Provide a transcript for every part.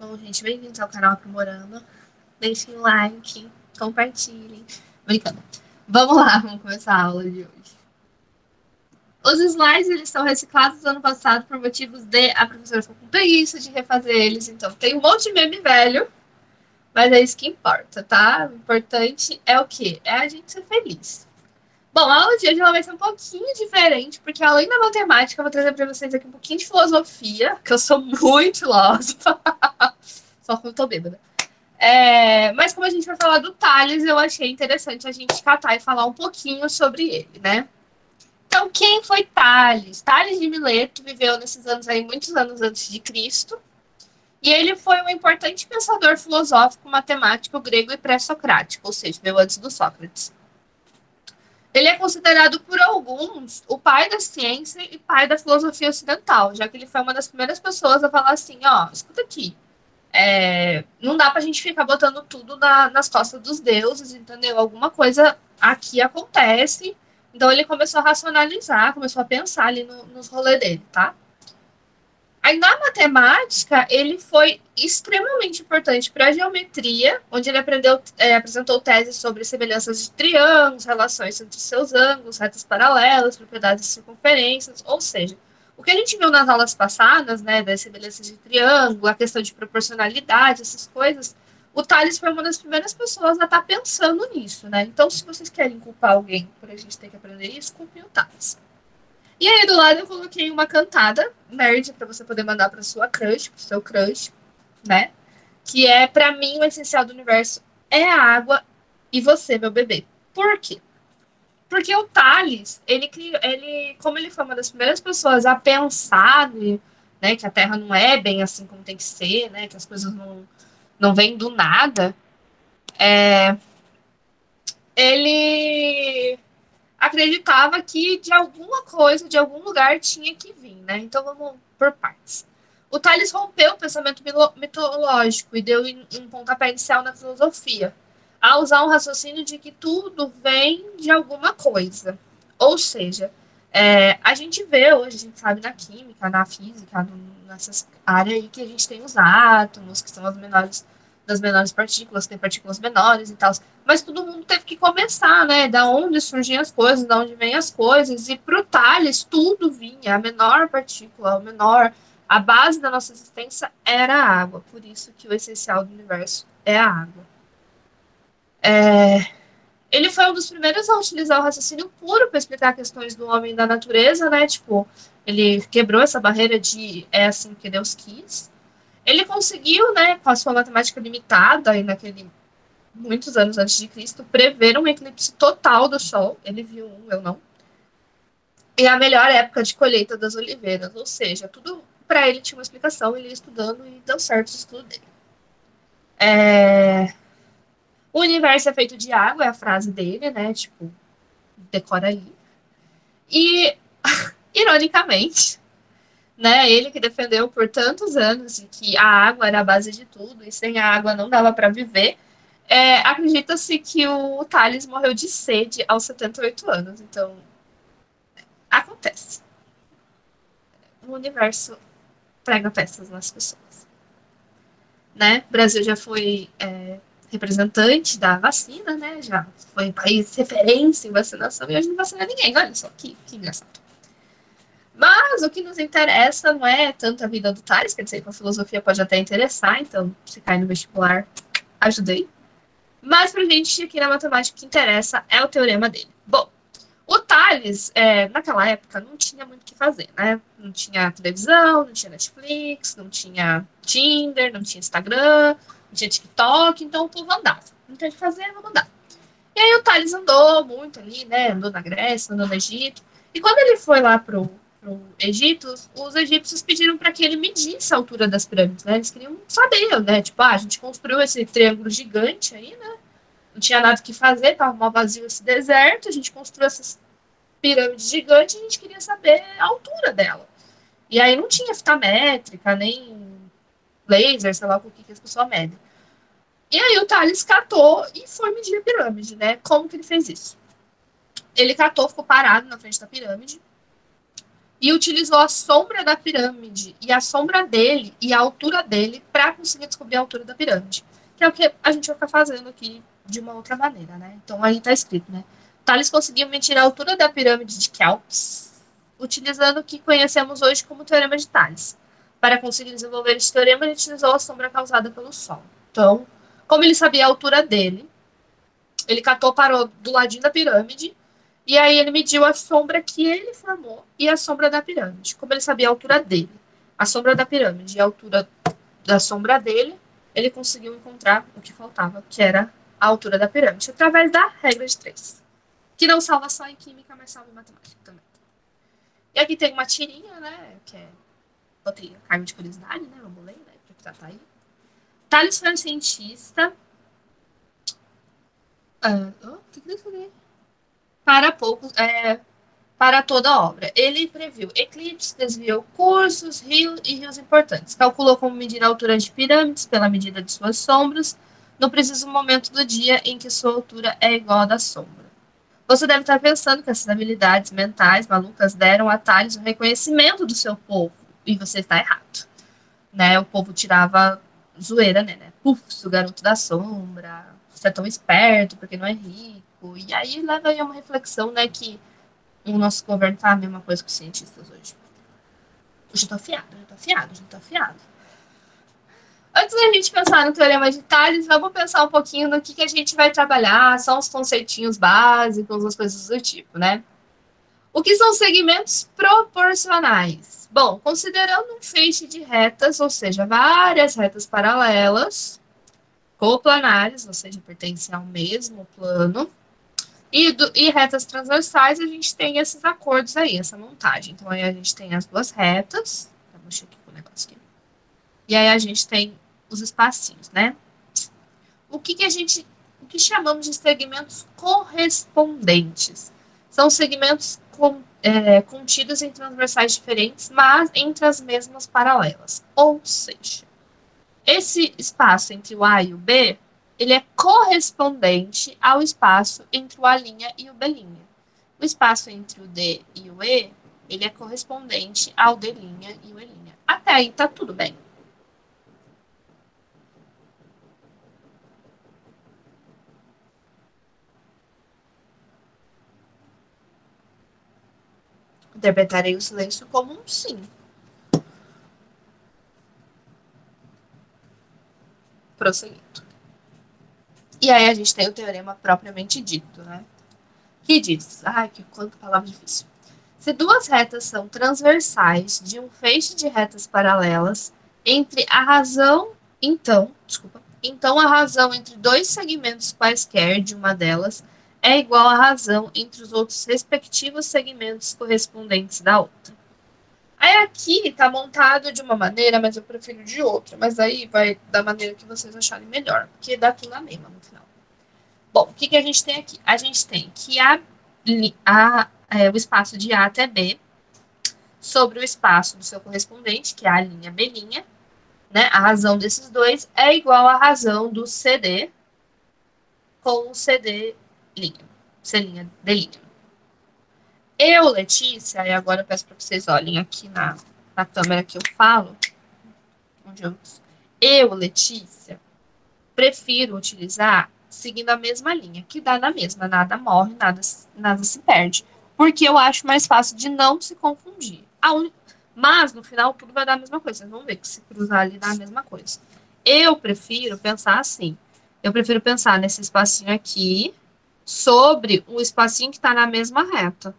Bom, gente, bem-vindos ao canal Aprimorando. Deixem um like, compartilhem. Brincando. Vamos lá, vamos começar a aula de hoje. Os slides, eles são reciclados do ano passado por motivos de a professora ficou com preguiça de refazer eles. Então, tem um monte de meme velho, mas é isso que importa, tá? O importante é o quê? É a gente ser feliz. Bom, a aula de hoje ela vai ser um pouquinho diferente, porque além da matemática, eu vou trazer para vocês aqui um pouquinho de filosofia, que eu sou muito filósofa. Só quando eu tô bêbada. Mas como a gente vai falar do Tales, eu achei interessante a gente catar e falar um pouquinho sobre ele, né? Então, quem foi Tales? Tales de Mileto viveu nesses anos aí, muitos anos antes de Cristo, e ele foi um importante pensador filosófico, matemático grego e pré-socrático, ou seja, veio antes do Sócrates. Ele é considerado por alguns o pai da ciência e pai da filosofia ocidental, já que ele foi uma das primeiras pessoas a falar assim, ó, escuta aqui, não dá pra gente ficar botando tudo nas costas dos deuses, entendeu? Alguma coisa aqui acontece. Então ele começou a racionalizar, começou a pensar ali nos rolês dele, tá? Aí na matemática, ele foi extremamente importante para a geometria, onde ele apresentou teses sobre semelhanças de triângulos, relações entre seus ângulos, retas paralelas, propriedades de circunferências, ou seja, o que a gente viu nas aulas passadas, né, das semelhanças de triângulo, a questão de proporcionalidade, essas coisas, o Thales foi uma das primeiras pessoas a estar pensando nisso, né? Então, se vocês querem culpar alguém por a gente ter que aprender isso, culpem o Thales. E aí do lado eu coloquei uma cantada nerd para você poder mandar para sua crush, pro seu crush, né? Que é para mim o essencial do universo é a água e você, meu bebê. Por quê? Porque o Thales, como ele foi uma das primeiras pessoas a pensar, né, que a Terra não é bem assim como tem que ser, né, que as coisas não vêm do nada, ele acreditava que de alguma coisa, de algum lugar tinha que vir, né? Então vamos por partes. O Tales rompeu o pensamento mitológico e deu um pontapé inicial na filosofia, a usar um raciocínio de que tudo vem de alguma coisa. Ou seja, a gente vê hoje, a gente sabe na química, na física, nessas áreas aí que a gente tem os átomos, que são as menores das menores partículas, tem partículas menores e tal. Mas todo mundo teve que começar, né? Da onde surgem as coisas, da onde vêm as coisas. E para o Thales, tudo vinha, a menor partícula, a base da nossa existência era a água. Por isso que o essencial do universo é a água. Ele foi um dos primeiros a utilizar o raciocínio puro para explicar questões do homem e da natureza, né? Tipo, ele quebrou essa barreira de é assim que Deus quis. Ele conseguiu, né, com a sua matemática limitada, aí muitos anos antes de Cristo, prever um eclipse total do Sol. Ele viu um, eu não. E a melhor época de colheita das oliveiras. Ou seja, tudo para ele tinha uma explicação, ele ia estudando e deu certo o estudo dele. O universo é feito de água, é a frase dele, né? Tipo, decora aí. E, ironicamente, né, ele que defendeu por tantos anos de que a água era a base de tudo e sem a água não dava para viver, acredita-se que o Thales morreu de sede aos 78 anos. Então, acontece. O universo prega peças nas pessoas. Né? O Brasil já foi representante da vacina, né? Já foi país referência em vacinação e hoje não vacina ninguém. Olha só que engraçado. Mas o que nos interessa não é tanto a vida do Thales, quer dizer, com a filosofia pode até interessar, então se cair no vestibular, ajudei. Mas pra gente aqui na matemática o que interessa é o teorema dele. Bom, o Thales, naquela época, não tinha muito o que fazer, né? Não tinha televisão, não tinha Netflix, não tinha Tinder, não tinha Instagram, não tinha TikTok, então o povo andava. Não tem o que fazer, vamos andar. E aí o Thales andou muito ali, né? Andou na Grécia, andou no Egito. E quando ele foi lá pro Egito, os egípcios pediram para que ele medisse a altura das pirâmides, né? Eles queriam saber, né? Tipo, a gente construiu esse triângulo gigante aí, né? Não tinha nada o que fazer, tava mal vazio esse deserto, a gente construiu essas pirâmides gigantes e a gente queria saber a altura dela. E aí não tinha fita métrica, nem laser, sei lá o que as pessoas medem. E aí o Thales catou e foi medir a pirâmide, né? Como que ele fez isso? Ele catou, ficou parado na frente da pirâmide e utilizou a sombra da pirâmide e a sombra dele e a altura dele para conseguir descobrir a altura da pirâmide. Que é o que a gente vai ficar fazendo aqui de uma outra maneira, né? Então aí tá escrito, né? Thales conseguiu medir a altura da pirâmide de Kelps utilizando o que conhecemos hoje como Teorema de Thales. Para conseguir desenvolver esse teorema, ele utilizou a sombra causada pelo Sol. Então, como ele sabia a altura dele, ele catou, parou do ladinho da pirâmide, e aí ele mediu a sombra que ele formou e a sombra da pirâmide. Como ele sabia a altura dele, a sombra da pirâmide e a altura da sombra dele, ele conseguiu encontrar o que faltava, que era a altura da pirâmide, através da regra de 3, que não salva só em química, mas salva em matemática também. E aqui tem uma tirinha, né, que é botei a cargo de curiosidade, né, vamos ler, né, porque tá aí. Thales foi um cientista. Que para poucos, para toda a obra. Ele previu eclipses, desviou cursos, rios e rios importantes. Calculou como medir a altura de pirâmides pela medida de suas sombras, no preciso momento do dia em que sua altura é igual à da sombra. Você deve estar pensando que essas habilidades mentais malucas deram a Thales o reconhecimento do seu povo. E você está errado. Né? O povo tirava zoeira, né? Puf, o garoto da sombra, você é tão esperto porque não é rico. E aí leva aí a uma reflexão, né, que o nosso governo tá a mesma coisa que os cientistas hoje. Hoje eu tô afiado, hoje eu tô afiado, hoje eu tô afiado. Antes da gente pensar no teorema de Thales, vamos pensar um pouquinho no que a gente vai trabalhar, só uns conceitinhos básicos, as coisas do tipo, né? O que são segmentos proporcionais? Bom, considerando um feixe de retas, ou seja, várias retas paralelas, coplanares, ou seja, pertencem ao mesmo plano, e retas transversais, a gente tem esses acordos aí, essa montagem. Então, aí a gente tem as duas retas. Deixa eu aqui com o negócio aqui. E aí a gente tem os espacinhos, né? O que a gente. O que chamamos de segmentos correspondentes? São segmentos contidos em transversais diferentes, mas entre as mesmas paralelas. Ou seja, esse espaço entre o A e o B, ele é correspondente ao espaço entre o A' e o B'. O espaço entre o D e o E, ele é correspondente ao D' e o E'. Até aí tá tudo bem. Interpretarei o silêncio como um sim. Prosseguindo. E aí a gente tem o teorema propriamente dito, né? Que diz, ai, que quanto palavra difícil. Se duas retas são transversais de um feixe de retas paralelas, entre a razão, então a razão entre dois segmentos quaisquer de uma delas é igual à razão entre os outros respectivos segmentos correspondentes da outra. Aí aqui está montado de uma maneira, mas eu prefiro de outra. Mas aí vai da maneira que vocês acharem melhor, porque dá tudo na mesma no final. Bom, o que a gente tem aqui? A gente tem que o espaço de A até B sobre o espaço do seu correspondente, que é a linha B', né? A razão desses dois é igual à razão do CD com o CD', C' D'. Eu, Letícia, e agora eu peço para vocês olhem aqui na câmera que eu falo, onde eu, Letícia, prefiro utilizar seguindo a mesma linha, que dá na mesma, nada morre, nada se perde. Porque eu acho mais fácil de não se confundir. Mas no final tudo vai dar a mesma coisa. Vocês vão ver que se cruzar ali dá a mesma coisa. Eu prefiro pensar assim. Eu prefiro pensar nesse espacinho aqui sobre um espacinho que está na mesma reta.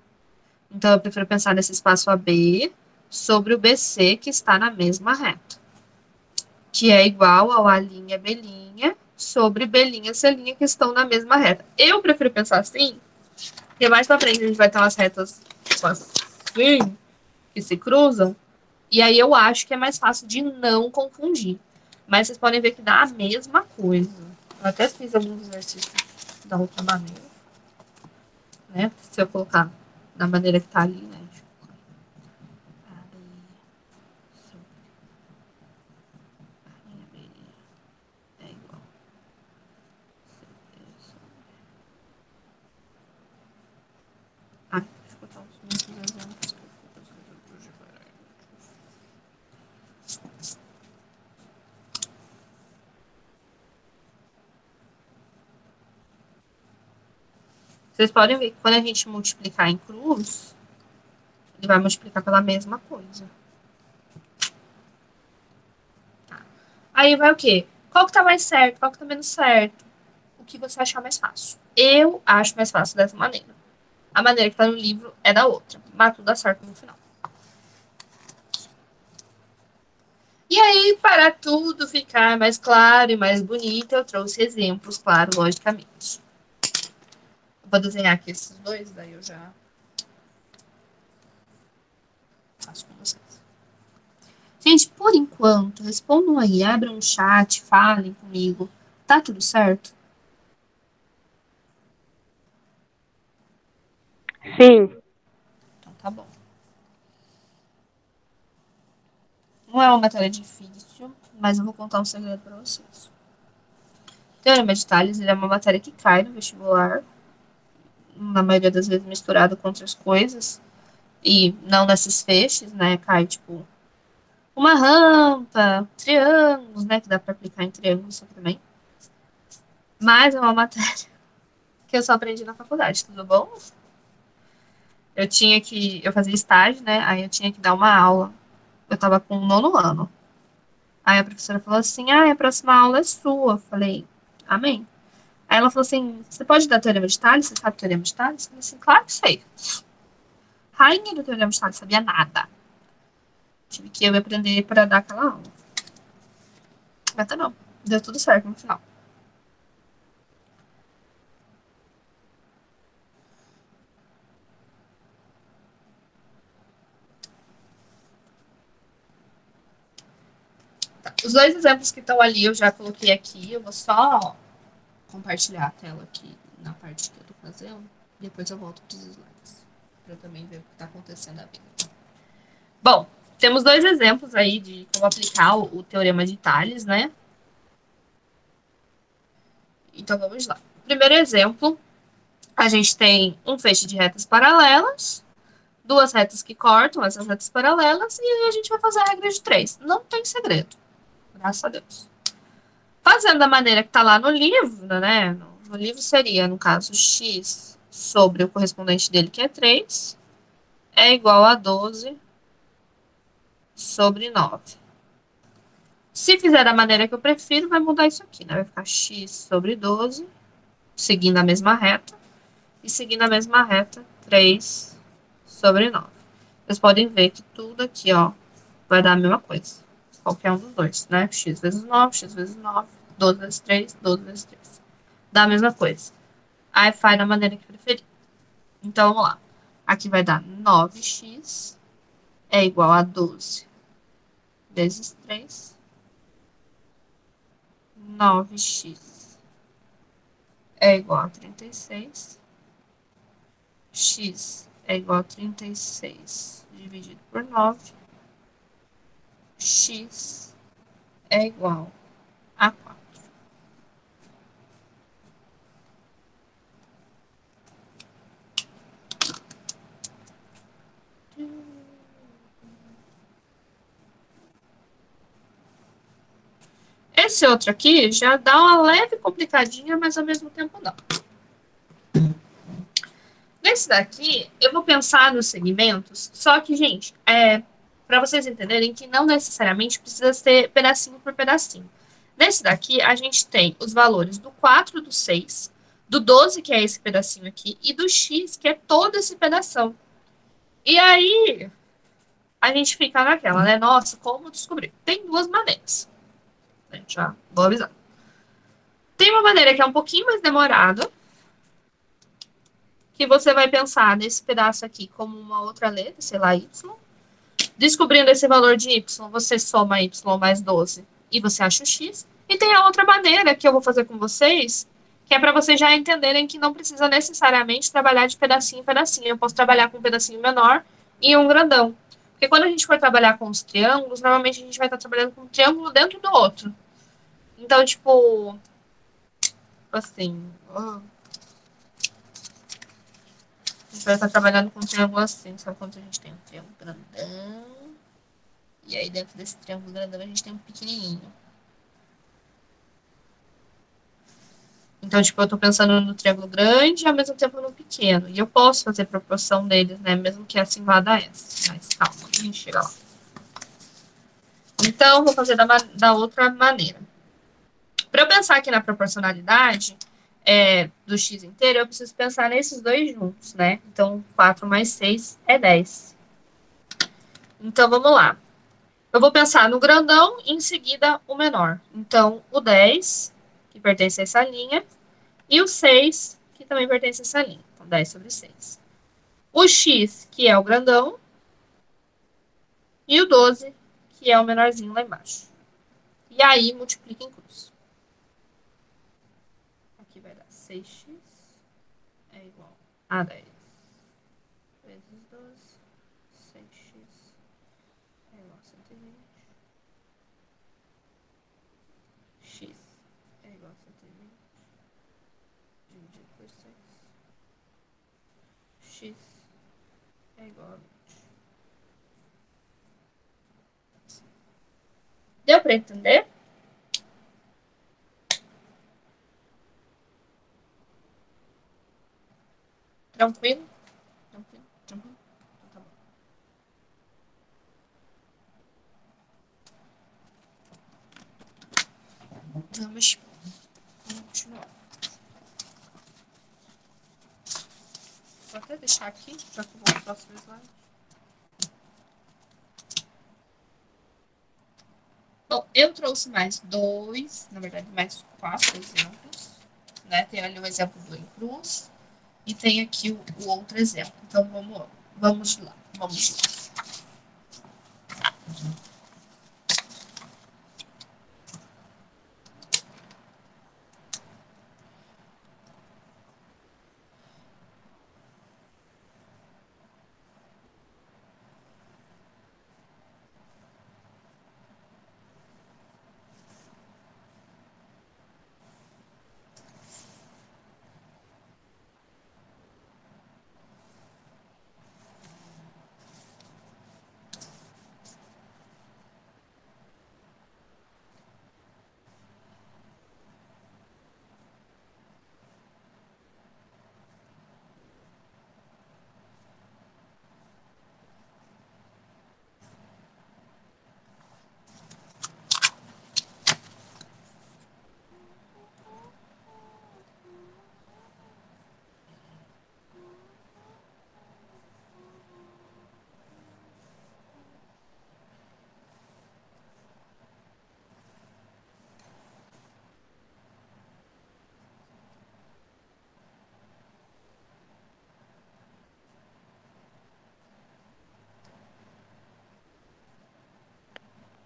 Então eu prefiro pensar nesse espaço AB sobre o BC que está na mesma reta, que é igual ao A', B' sobre B', C' que estão na mesma reta. Eu prefiro pensar assim, porque mais pra frente a gente vai ter umas retas assim, que se cruzam, e aí eu acho que é mais fácil de não confundir. Mas vocês podem ver que dá a mesma coisa. Eu até fiz alguns exercícios da outra maneira, né? Se eu colocar da maneira que tá ali, né? É igual. Ah, deixa eu botar uns exemplos. Vocês podem ver que quando a gente multiplicar em cruz, ele vai multiplicar pela mesma coisa. Tá? Aí vai o quê? Qual que tá mais certo? Qual que tá menos certo? O que você achar mais fácil. Eu acho mais fácil dessa maneira. A maneira que tá no livro é da outra. Mas tudo dá certo no final. E aí, para tudo ficar mais claro e mais bonito, eu trouxe exemplos, claro, logicamente. Vou desenhar aqui esses dois, daí eu já faço com vocês. Gente, por enquanto, respondam aí, abram um chat, falem comigo. Tá tudo certo? Sim. Então tá bom. Não é uma matéria difícil, mas eu vou contar um segredo para vocês. Teorema de Tales, ele é uma matéria que cai no vestibular, na maioria das vezes misturado com outras coisas, e não nesses feixes, né? Cai, tipo, uma rampa, triângulos, né? Que dá para aplicar em triângulos também. Mas é uma matéria que eu só aprendi na faculdade, tudo bom? Eu fazia estágio, né? Aí eu tinha que dar uma aula. Eu tava com o nono ano. Aí a professora falou assim: ah, a próxima aula é sua. Eu falei, amém. Aí ela falou assim: você pode dar teorema de Tales? Você sabe teorema de Tales? Eu falei assim, claro que sei. Rainha do teorema de Tales, sabia nada. Tive que eu aprender para dar aquela aula. Mas tá não. Deu tudo certo no final. Tá. Os dois exemplos que estão ali eu já coloquei aqui. Eu vou só compartilhar a tela aqui na parte que eu tô fazendo. Depois eu volto para os slides. Para eu também ver o que está acontecendo ali. Bom, temos dois exemplos aí de como aplicar o teorema de Tales, né? Então vamos lá. Primeiro exemplo, a gente tem um feixe de retas paralelas, duas retas que cortam essas retas paralelas, e aí a gente vai fazer a regra de três. Não tem segredo, graças a Deus. Fazendo da maneira que está lá no livro, né? No livro seria, no caso, x sobre o correspondente dele, que é 3, é igual a 12 sobre 9. Se fizer da maneira que eu prefiro, vai mudar isso aqui, né? Vai ficar x sobre 12, seguindo a mesma reta, e seguindo a mesma reta, 3 sobre 9. Vocês podem ver que tudo aqui, ó, vai dar a mesma coisa. Qualquer um dos dois, né? X vezes 9, x vezes 9, 12 vezes 3, 12 vezes 3. Dá a mesma coisa. Aí faz da maneira que preferir. Então, vamos lá. Aqui vai dar 9x é igual a 12 vezes 3. 9x é igual a 36. X é igual a 36 dividido por 9. X é igual a 4. Esse outro aqui já dá uma leve complicadinha, mas ao mesmo tempo não. Nesse daqui, eu vou pensar nos segmentos, só que, gente, para vocês entenderem que não necessariamente precisa ser pedacinho por pedacinho. Nesse daqui, a gente tem os valores do 4, do 6, do 12, que é esse pedacinho aqui, e do x, que é todo esse pedação. E aí, a gente fica naquela, né? Nossa, como descobrir? Tem duas maneiras. A gente já vou avisar. Tem uma maneira que é um pouquinho mais demorada, que você vai pensar nesse pedaço aqui como uma outra letra, sei lá, y. Descobrindo esse valor de y, você soma y mais 12 e você acha o x. E tem a outra maneira que eu vou fazer com vocês, que é para vocês já entenderem que não precisa necessariamente trabalhar de pedacinho em pedacinho. Eu posso trabalhar com um pedacinho menor e um grandão. Porque quando a gente for trabalhar com os triângulos, normalmente a gente vai estar trabalhando com um triângulo dentro do outro. Então, tipo, assim, a gente vai estar trabalhando com um triângulo assim, sabe quando a gente tem um triângulo grandão, e aí dentro desse triângulo grandão a gente tem um pequenininho. Então, tipo, eu tô pensando no triângulo grande e ao mesmo tempo no pequeno. E eu posso fazer proporção deles, né? Mesmo que assim vá dar essa. Mas calma, a gente chega lá. Então, vou fazer da outra maneira. Para eu pensar aqui na proporcionalidade do x inteiro, eu preciso pensar nesses dois juntos, né? Então, 4 mais 6 é 10. Então, vamos lá. Eu vou pensar no grandão e em seguida o menor. Então, o 10, que pertence a essa linha, e o 6, que também pertence a essa linha. Então, 10 sobre 6. O x, que é o grandão, e o 12, que é o menorzinho lá embaixo. E aí, multiplica em cruz. Aqui vai dar 6x é igual a 10 vezes 12. 6x é igual a 120. X é igual a 120 dividido por 6. X é igual a 20. Deu para entender? Tranquilo? Tranquilo? Tranquilo? Então tá bom. Vamos continuar. Vou até deixar aqui, já que eu vou para o próximo slide. Bom, eu trouxe mais dois, na verdade, mais 4 exemplos. Né? Tem ali o exemplo do em cruz e tem aqui o outro exemplo. Então, vamos lá. Vamos lá.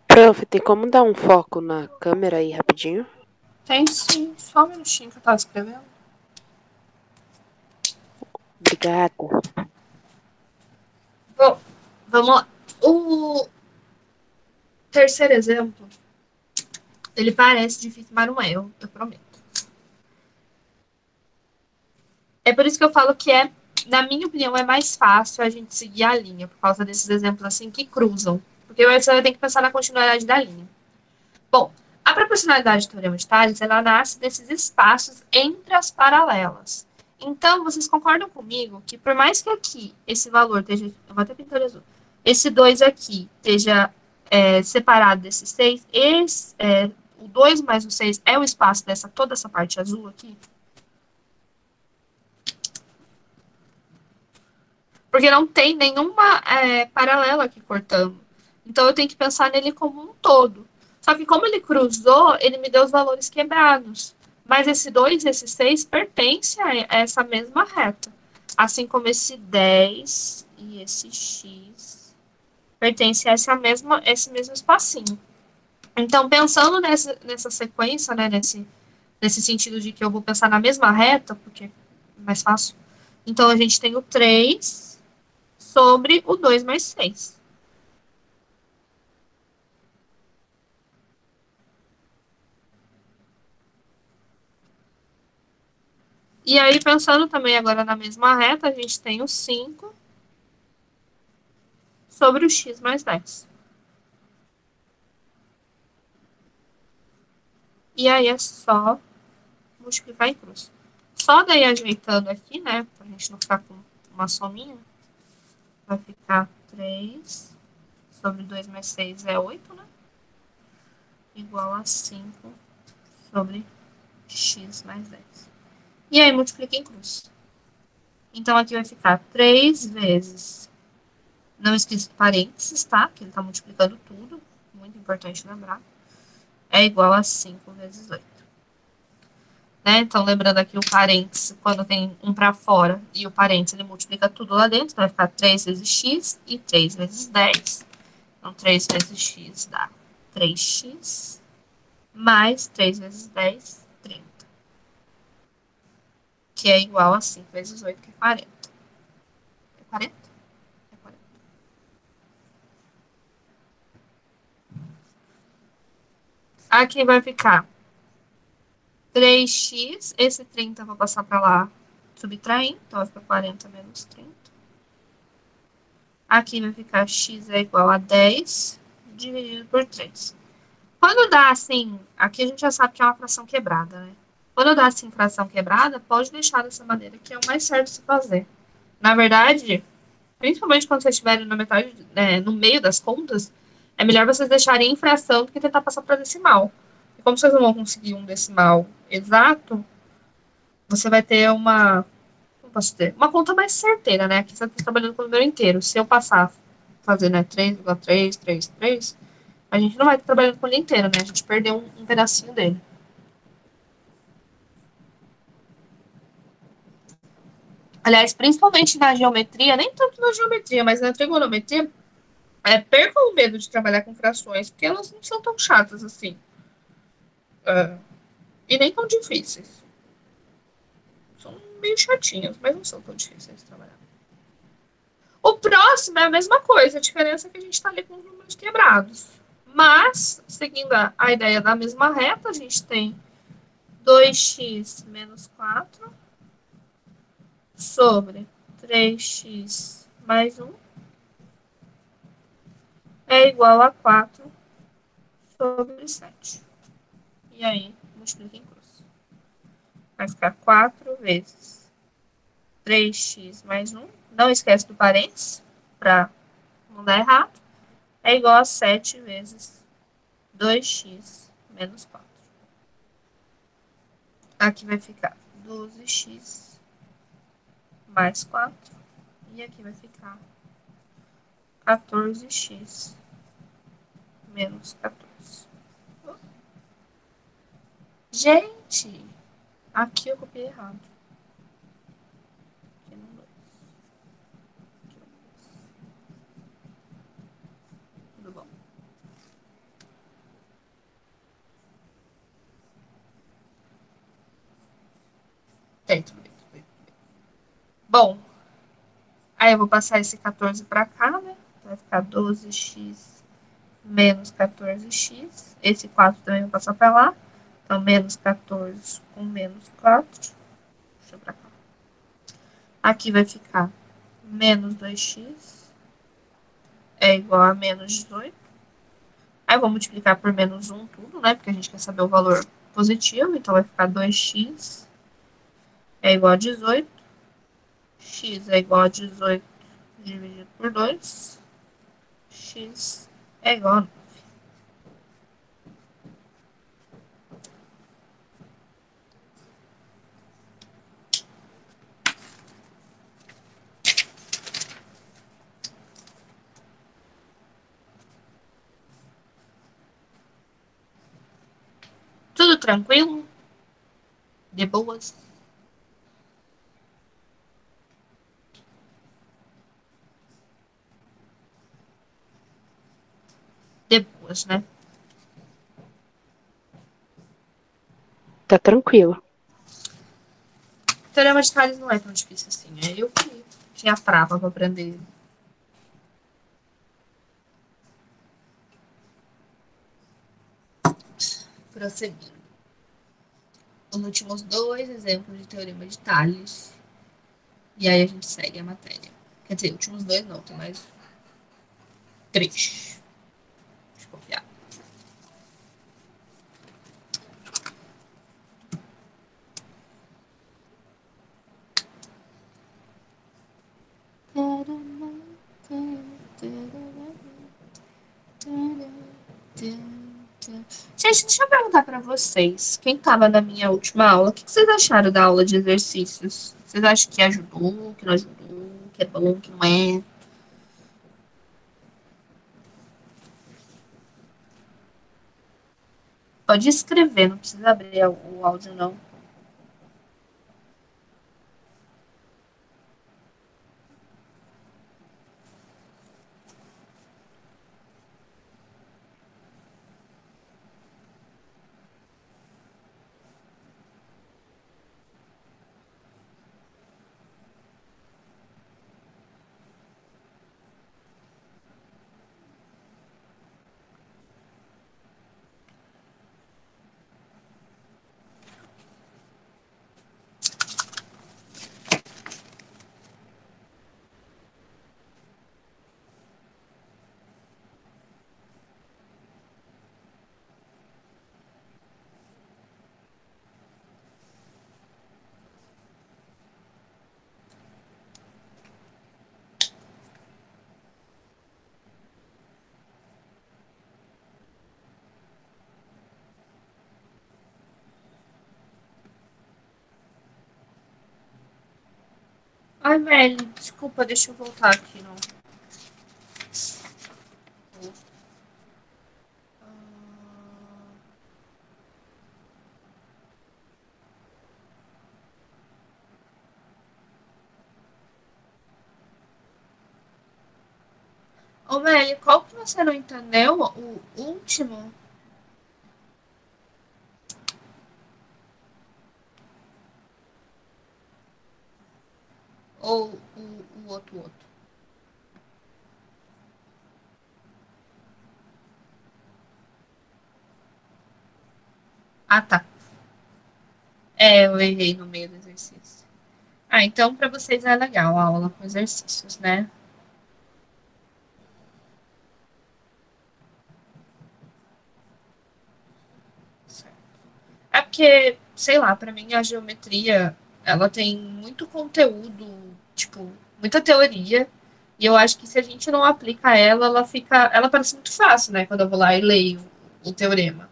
Prof, tem como dar um foco na câmera aí rapidinho? Tem sim, só um minutinho que eu tava escrevendo. Obrigada. Bom, vamos lá. O terceiro exemplo, ele parece difícil, mas não é, eu prometo. É por isso que eu falo que na minha opinião, é mais fácil a gente seguir a linha, por causa desses exemplos assim que cruzam. Porque você vai ter que pensar na continuidade da linha. Bom, a proporcionalidade do teorema de Tales, ela nasce desses espaços entre as paralelas. Então, vocês concordam comigo que por mais que aqui esse valor esteja, eu vou até pintar azul, esse 2 aqui esteja separado desse 6, o 2 mais o 6 é o espaço dessa toda essa parte azul aqui? Porque não tem nenhuma paralela aqui cortando. Então eu tenho que pensar nele como um todo. Só que como ele cruzou, ele me deu os valores quebrados. Mas esse 2 e esse 6 pertencem a essa mesma reta. Assim como esse 10 e esse x pertencem a esse mesmo espacinho. Então, pensando nessa sequência, né, nesse sentido de que eu vou pensar na mesma reta, porque é mais fácil. Então, a gente tem o 3 sobre o 2 mais 6. E aí, pensando também agora na mesma reta, a gente tem o 5 sobre o x mais 10. E aí é só multiplicar em cruz. Só daí ajeitando aqui, né? Pra gente não ficar com uma sominha. Vai ficar 3 sobre 2 mais 6 é 8, né? Igual a 5 sobre x mais 10. E aí multiplica em cruz. Então aqui vai ficar 3 vezes. Não esqueça parênteses, tá? Que ele tá multiplicando tudo. Muito importante lembrar. É igual a 5 vezes 8. Né? Então, lembrando aqui o parênteses, quando tem um para fora e o parênteses, ele multiplica tudo lá dentro, vai ficar 3 vezes x e 3 vezes 10. Então, 3 vezes x dá 3x, mais 3 vezes 10, 30. Que é igual a 5 vezes 8, que é 40. É 40? É 40. Aqui vai ficar 3x, esse 30 eu vou passar para lá subtraindo, então vai ficar 40 menos 30. Aqui vai ficar x é igual a 10 dividido por 3. Quando dá assim, aqui a gente já sabe que é uma fração quebrada, né? Quando dá assim fração quebrada, pode deixar dessa maneira, que é o mais certo de se fazer. Na verdade, principalmente quando vocês estiverem na metade, no meio das contas, é melhor vocês deixarem em fração do que tentar passar para decimal. E como vocês não vão conseguir um decimal exato, você vai ter uma, como posso dizer, uma conta mais certeira, né? Aqui você está trabalhando com o número inteiro. Se eu passar, fazer, né, 3,333, a gente não vai estar trabalhando com ele inteiro, né? A gente perdeu um pedacinho dele. Aliás, principalmente na geometria, nem tanto na geometria, mas na trigonometria, percam o medo de trabalhar com frações, porque elas não são tão chatas assim. E nem tão difíceis. São meio chatinhas, mas não são tão difíceis de trabalhar. O próximo é a mesma coisa, a diferença é que a gente está ali com os números quebrados. Mas, seguindo a ideia da mesma reta, a gente tem 2x menos 4 sobre 3x mais 1 é igual a 4 sobre 7. E aí, multiplica em cruz. Vai ficar 4 vezes 3x mais 1. Não esquece do parênteses, para não dar errado. É igual a 7 vezes 2x menos 4. Aqui vai ficar 12x mais 4. E aqui vai ficar 14x menos 14. Gente, aqui eu copiei errado. Aqui não deu. Tudo bom. Tem, tudo bem, tudo bem. Bom, aí eu vou passar esse 14 para cá, né? Vai ficar 12x menos 14x. Esse 4 também vou passar para lá. Então, menos 14 com menos 4. Deixa eu pra cá. Aqui vai ficar menos 2x é igual a menos 18. Aí eu vou multiplicar por menos 1 tudo, né? Porque a gente quer saber o valor positivo. Então, vai ficar 2x é igual a 18. X é igual a 18 dividido por 2. X é igual a 9. Tudo tranquilo? De boas? De boas, né? Tá tranquilo. Teorema de Tales não é tão difícil assim. Eu que tinha trava pra aprender. Prosseguindo. Os últimos dois exemplos de teorema de Tales. E aí a gente segue a matéria. Quer dizer, últimos dois não, tem mais 3. Deixa eu copiar. Gente, deixa eu perguntar pra vocês. Quem tava na minha última aula, o que vocês acharam da aula de exercícios? Vocês acham que ajudou, que não ajudou, que é bom, que não é? Pode escrever, não precisa abrir o áudio, não. Ai, Meli, desculpa, deixa eu voltar aqui, não. Ô, Meli, qual que você não entendeu? O último? Ou o outro? Ah, tá. É, eu errei no meio do exercício. Ah, então pra vocês é legal a aula com exercícios, né? Certo. É porque, sei lá, pra mim a geometria, ela tem muito conteúdo, tipo, muita teoria, e eu acho que se a gente não aplica ela, ela parece muito fácil, né, quando eu vou lá e leio o teorema.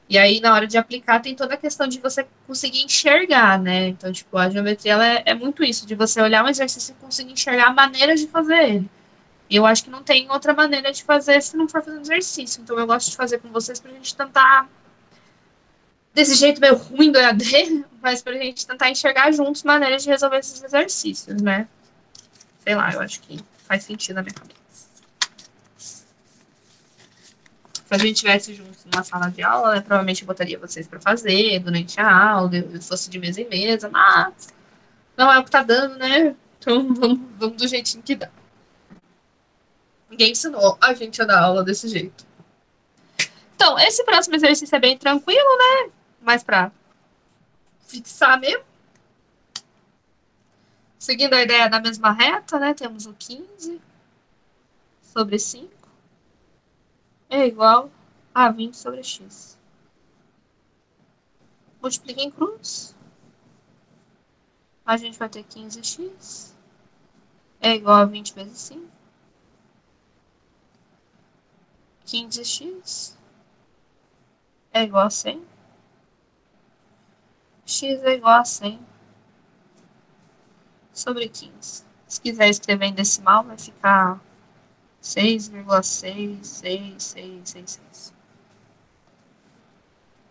E aí, na hora de aplicar, tem toda a questão de você conseguir enxergar, né? Então, tipo, a geometria, ela é muito isso, de você olhar um exercício e conseguir enxergar maneiras de fazer ele. E eu acho que não tem outra maneira de fazer se não for fazendo exercício. Então, eu gosto de fazer com vocês pra gente tentar desse jeito meio ruim do EAD, mas pra gente tentar enxergar juntos maneiras de resolver esses exercícios, né? Sei lá, eu acho que faz sentido na minha cabeça. Se a gente estivesse juntos numa sala de aula, né, provavelmente eu botaria vocês para fazer durante a aula, eu fosse de mesa em mesa, mas não é o que tá dando, né? Então vamos do jeitinho que dá. Ninguém ensinou a gente a dar aula desse jeito. Então, esse próximo exercício é bem tranquilo, né? Mais pra fixar mesmo. Seguindo a ideia da mesma reta, né? Temos o 15 sobre 5 é igual a 20 sobre x. Multiplica em cruz. A gente vai ter 15x é igual a 20 vezes 5. 15x é igual a 100. X é igual a 100 sobre 15. Se quiser escrever em decimal, vai ficar 6,66666.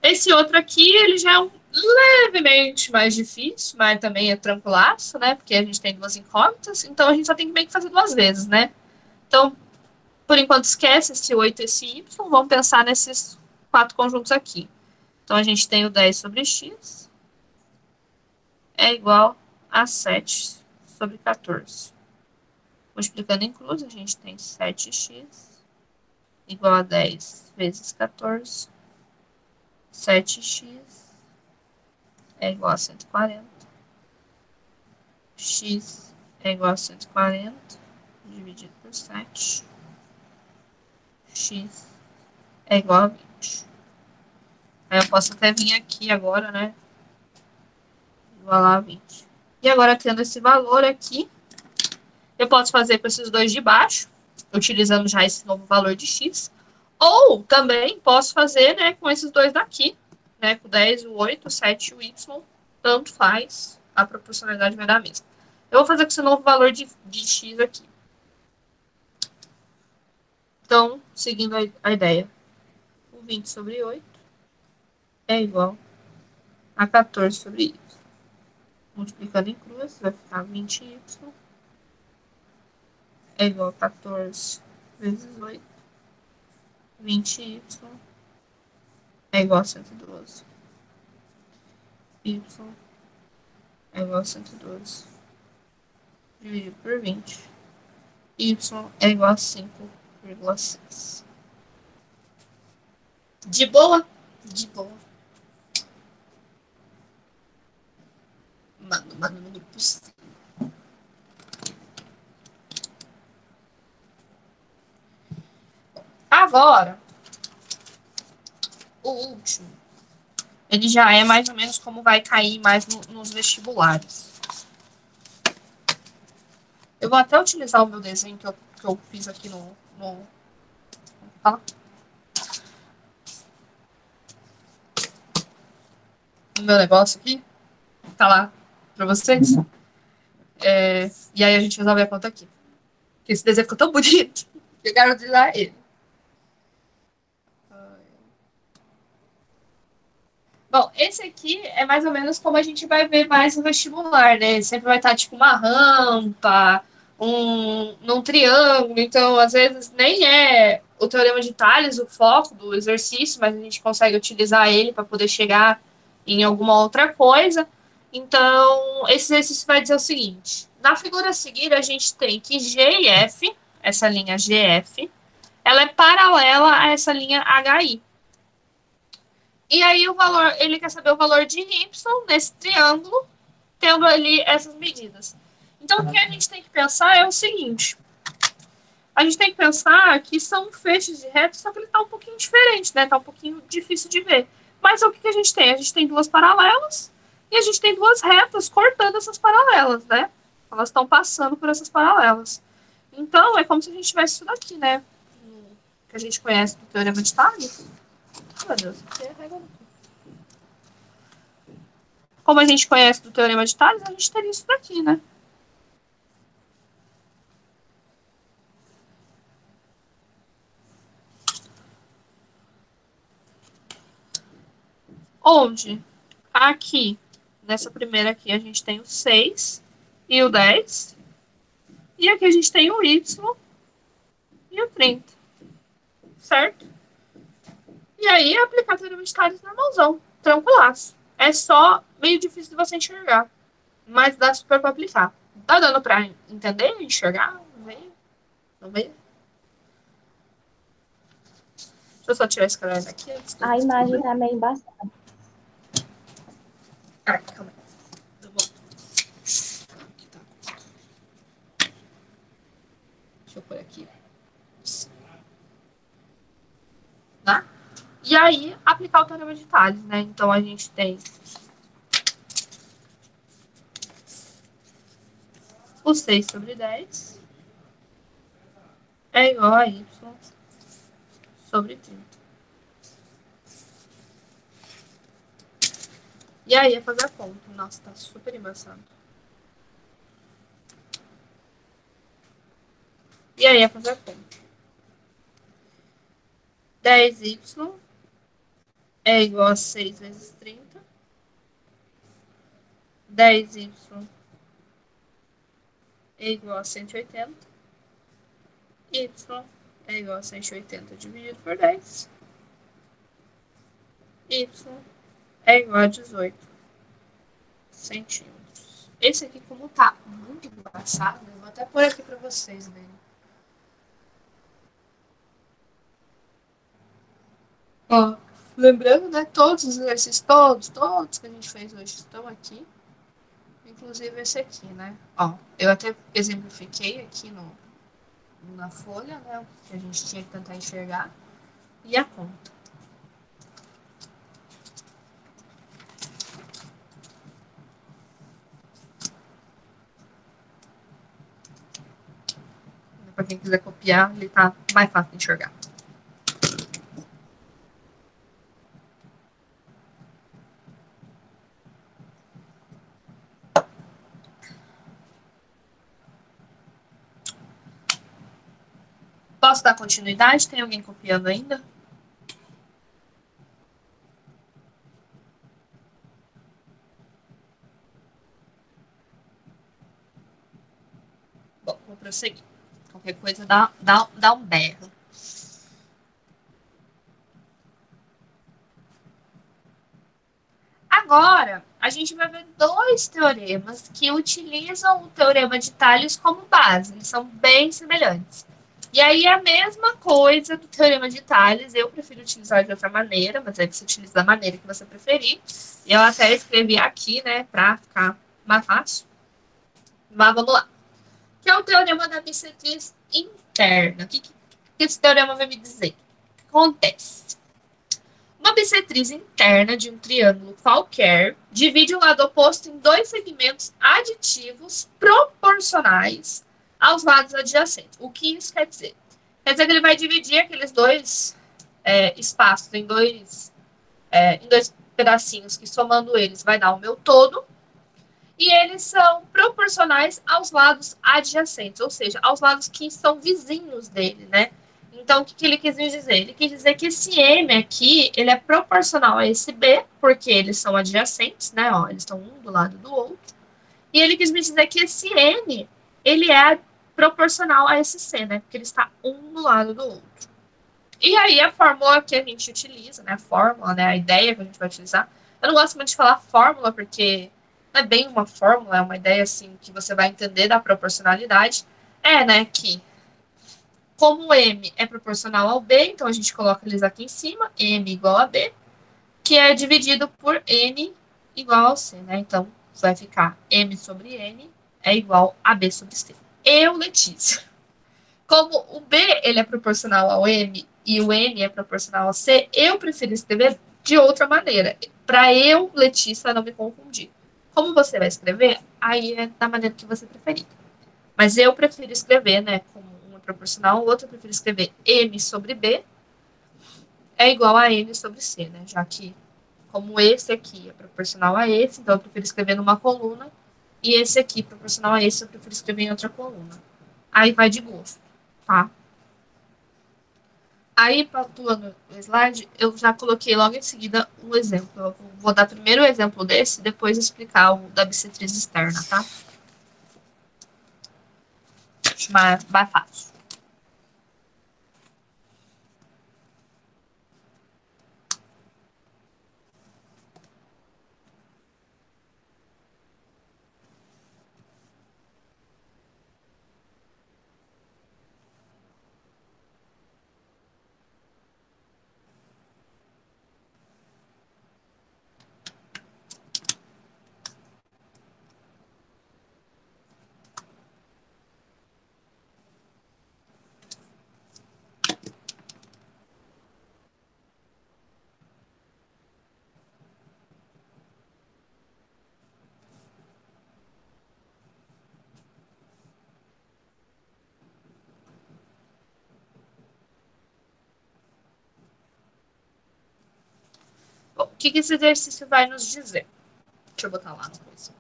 Esse outro aqui, ele já é levemente mais difícil, mas também é tranquilaço, né? Porque a gente tem duas incógnitas, então a gente só tem que meio que fazer duas vezes, né? Então, por enquanto, esquece esse 8 e esse y, vamos pensar nesses quatro conjuntos aqui. Então, a gente tem o 10 sobre x é igual a 7 sobre 14. Multiplicando em cruz, a gente tem 7x igual a 10 vezes 14. 7x é igual a 140. X é igual a 140 dividido por 7. X é igual a 20. Aí eu posso até vir aqui agora, né? Igualar a 20. E agora, tendo esse valor aqui, eu posso fazer com esses dois de baixo, utilizando já esse novo valor de x, Ou também posso fazer, né, com esses dois daqui, né, com 10, o 8, o 7 e o y, tanto faz, a proporcionalidade vai dar a mesma. Eu vou fazer com esse novo valor de x aqui. Então, seguindo a ideia, o 20 sobre 8 é igual a 14 sobre y. Multiplicando em cruz, vai ficar 20y é igual a 14 vezes 8. 20y é igual a 112. Y é igual a 112 dividido por 20. Y é igual a 5,6. De boa? De boa. Mano, no grupo sim. Agora, o último. Ele já é mais ou menos como vai cair mais nos vestibulares. Eu vou até utilizar o meu desenho que eu fiz aqui no meu negócio aqui. Tá lá pra vocês. E aí a gente resolve a conta aqui. Porque esse desenho ficou tão bonito. Eu quero utilizar ele. Bom, esse aqui é mais ou menos como a gente vai ver mais no vestibular, né? Sempre vai estar tipo uma rampa, num triângulo. Então, às vezes, nem é o teorema de Tales o foco do exercício, mas a gente consegue utilizar ele para poder chegar em alguma outra coisa. Então, esse exercício vai dizer o seguinte: na figura a seguir, a gente tem que G e F, essa linha GF, ela é paralela a essa linha HI. E aí o valor, ele quer saber o valor de y nesse triângulo, tendo ali essas medidas. Então o que a gente tem que pensar é o seguinte: a gente tem que pensar que são feixes de retas, só que ele está um pouquinho diferente, né? Está um pouquinho difícil de ver. Mas o que a gente tem? A gente tem duas paralelas e a gente tem duas retas cortando essas paralelas, né? Elas estão passando por essas paralelas. Então é como se a gente tivesse isso daqui, né? Que a gente conhece do teorema de Tales. Meu Deus, que é regra. Como a gente conhece do teorema de Tales, a gente teria isso daqui, né? Onde aqui, nessa primeira aqui, a gente tem o 6 e o 10. E aqui a gente tem o y e o 30. Certo? E aí, aplicar o teorema de Tales normalzão. Tranquilaço. É só meio difícil de você enxergar. Mas dá super pra aplicar. Tá dando pra entender, enxergar? Não veio? Não veio? Deixa eu só tirar esse caderno aqui. A imagem tá meio embaçada. Ai, calma aí. Tá bom. Aqui tá. Deixa eu pôr aqui. Tá? E aí, aplicar o teorema de Tales, né? Então, a gente tem o 6 sobre 10 é igual a y sobre 30. E aí, é fazer a conta. Nossa, tá super embaçado. E aí, é fazer a conta. 10y é igual a 6 vezes 30. 10y é igual a 180. Y é igual a 180 dividido por 10. Y é igual a 18 centímetros. Esse aqui, como tá muito embaçado, eu vou até pôr aqui para vocês verem. Ó, lembrando, né, todos os exercícios, todos que a gente fez hoje estão aqui. Inclusive esse aqui, né? Ó, eu até exemplifiquei aqui na folha, né, o que a gente tinha que tentar enxergar. E a conta. Para quem quiser copiar, ele tá mais fácil de enxergar. Posso dar continuidade? Tem alguém copiando ainda? Bom, vou prosseguir. Qualquer coisa dá um berro. Agora, a gente vai ver dois teoremas que utilizam o teorema de Tales como base. Eles são bem semelhantes. E aí é a mesma coisa do teorema de Tales. Eu prefiro utilizar de outra maneira, mas aí você utiliza da maneira que você preferir. Eu até escrevi aqui, né, para ficar mais fácil. Mas vamos lá. Que é o teorema da bissetriz interna. O que esse teorema vai me dizer? O que acontece? Uma bissetriz interna de um triângulo qualquer divide o lado oposto em dois segmentos aditivos proporcionais aos lados adjacentes. O que isso quer dizer? Quer dizer que ele vai dividir aqueles dois espaços em dois pedacinhos que, somando eles, vai dar o meu todo. E eles são proporcionais aos lados adjacentes, ou seja, aos lados que são vizinhos dele, né? Então, o que ele quis dizer? Ele quis dizer que esse M aqui, ele é proporcional a esse B, porque eles são adjacentes, né? Ó, eles estão um do lado do outro. E ele quis me dizer que esse N, ele é proporcional a esse C, né? Porque ele está um do lado do outro. E aí, a fórmula que a gente utiliza, né? A fórmula, né? A ideia que a gente vai utilizar. Eu não gosto muito de falar fórmula, porque não é bem uma fórmula, é uma ideia, assim, que você vai entender da proporcionalidade. É, né, que como M é proporcional ao B, então a gente coloca eles aqui em cima, M igual a B, que é dividido por N igual ao C, né? Então, vai ficar M sobre N é igual a B sobre C. Eu, Letícia, como o B ele é proporcional ao M e o N é proporcional ao C, eu prefiro escrever de outra maneira, para eu, Letícia, não me confundir. Como você vai escrever, aí é da maneira que você preferir. Mas eu prefiro escrever, né, como uma proporcional, o outro eu prefiro escrever M sobre B é igual a N sobre C, né, já que como esse aqui é proporcional a esse, então eu prefiro escrever numa coluna, e esse aqui proporcional a esse, eu prefiro escrever em outra coluna. Aí vai de gosto, tá? Aí, pulando o slide, eu já coloquei logo em seguida um exemplo. Eu vou dar primeiro o exemplo desse, depois explicar o da bissetriz externa, tá? Acho mais fácil. Bom, o que esse exercício vai nos dizer? Deixa eu botar lá no coisa.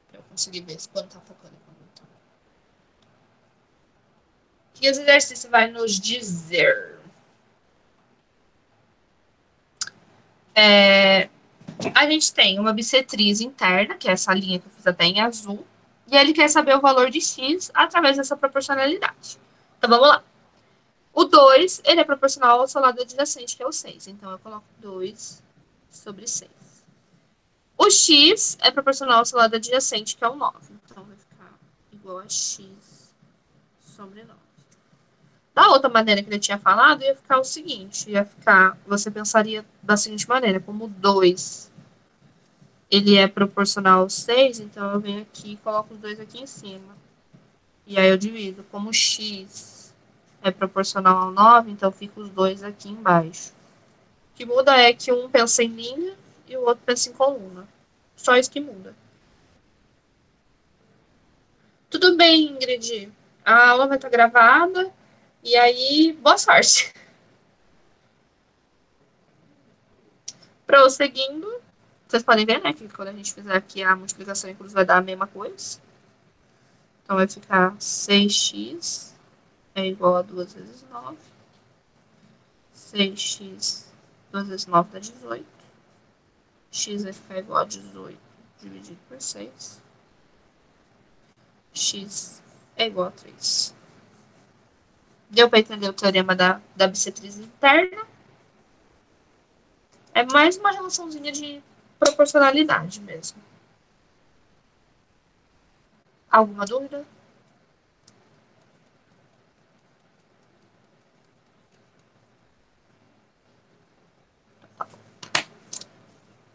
Pra eu conseguir ver se quando tá focando. O que esse exercício vai nos dizer? A gente tem uma bissetriz interna, que é essa linha que eu fiz até em azul, e ele quer saber o valor de x através dessa proporcionalidade. Então, vamos lá. O 2, ele é proporcional ao seu lado adjacente, que é o 6. Então, eu coloco 2 sobre 6. O x é proporcional ao seu lado adjacente, que é o 9. Então, vai ficar igual a x sobre 9. Da outra maneira que ele tinha falado, ia ficar o seguinte, ia ficar, você pensaria da seguinte maneira, como 2 ele é proporcional ao 6, então eu venho aqui e coloco os dois aqui em cima. E aí eu divido. Como x é proporcional ao 9, então fica os dois aqui embaixo. O que muda é que um pensa em linha e o outro pensa em coluna. Só isso que muda. Tudo bem, Ingrid. A aula vai estar gravada. E aí, boa sorte. Prosseguindo, vocês podem ver, né, que quando a gente fizer aqui a multiplicação e cruz vai dar a mesma coisa. Então vai ficar 6x é igual a 2 vezes 9. 6x 2 vezes 9 dá 18. X vai ficar igual a 18 dividido por 6. X é igual a 3. Deu para entender o teorema da bissetriz interna? É mais uma relaçãozinha de proporcionalidade mesmo. Alguma dúvida?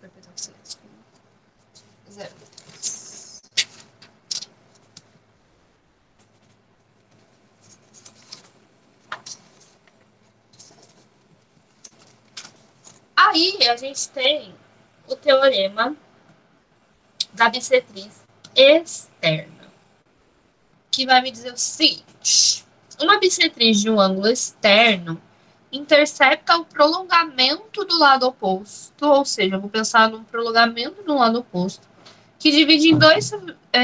Repetir o silêncio. 0. Aí a gente tem o teorema da bissetriz externa, que vai me dizer o seguinte: uma bissetriz de um ângulo externo intercepta o prolongamento do lado oposto, ou seja, eu vou pensar num prolongamento do lado oposto, que divide em dois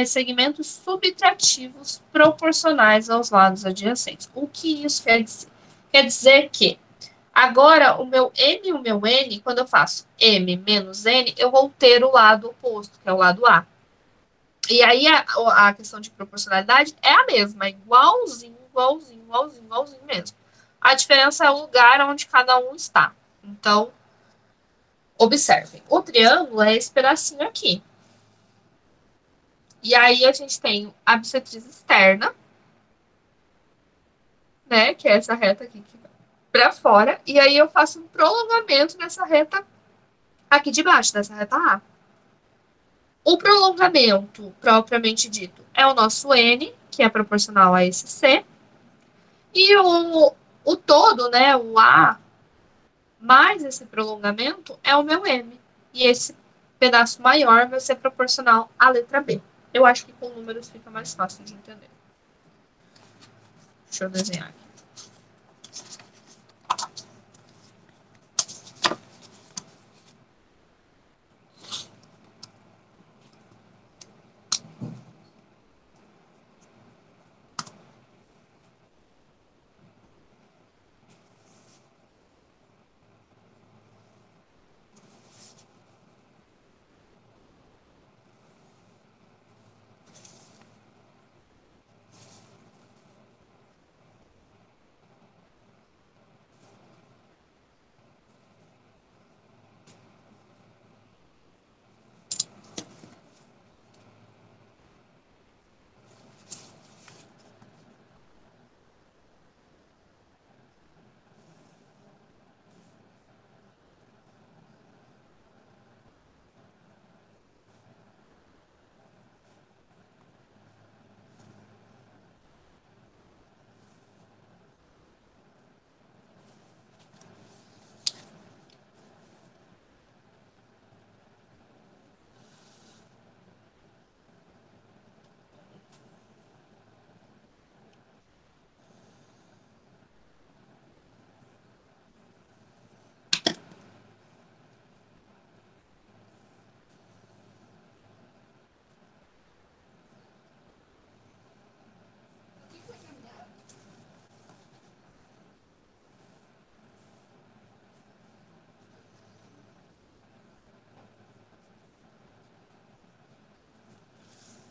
segmentos subtrativos proporcionais aos lados adjacentes. O que isso quer dizer? Quer dizer que agora o meu M e o meu N, quando eu faço M menos N, eu vou ter o lado oposto, que é o lado A. E aí a questão de proporcionalidade é a mesma, é igualzinho, igualzinho, igualzinho, igualzinho mesmo. A diferença é o lugar onde cada um está. Então, observem. O triângulo é esse pedacinho aqui. E aí a gente tem a bissetriz externa, né? Que é essa reta aqui que vai para fora. E aí eu faço um prolongamento nessa reta aqui de baixo, dessa reta A. O prolongamento, propriamente dito, é o nosso N, que é proporcional a esse C. E o todo, né, o A, mais esse prolongamento, é o meu M. E esse pedaço maior vai ser proporcional à letra B. Eu acho que com números fica mais fácil de entender. Deixa eu desenhar aqui.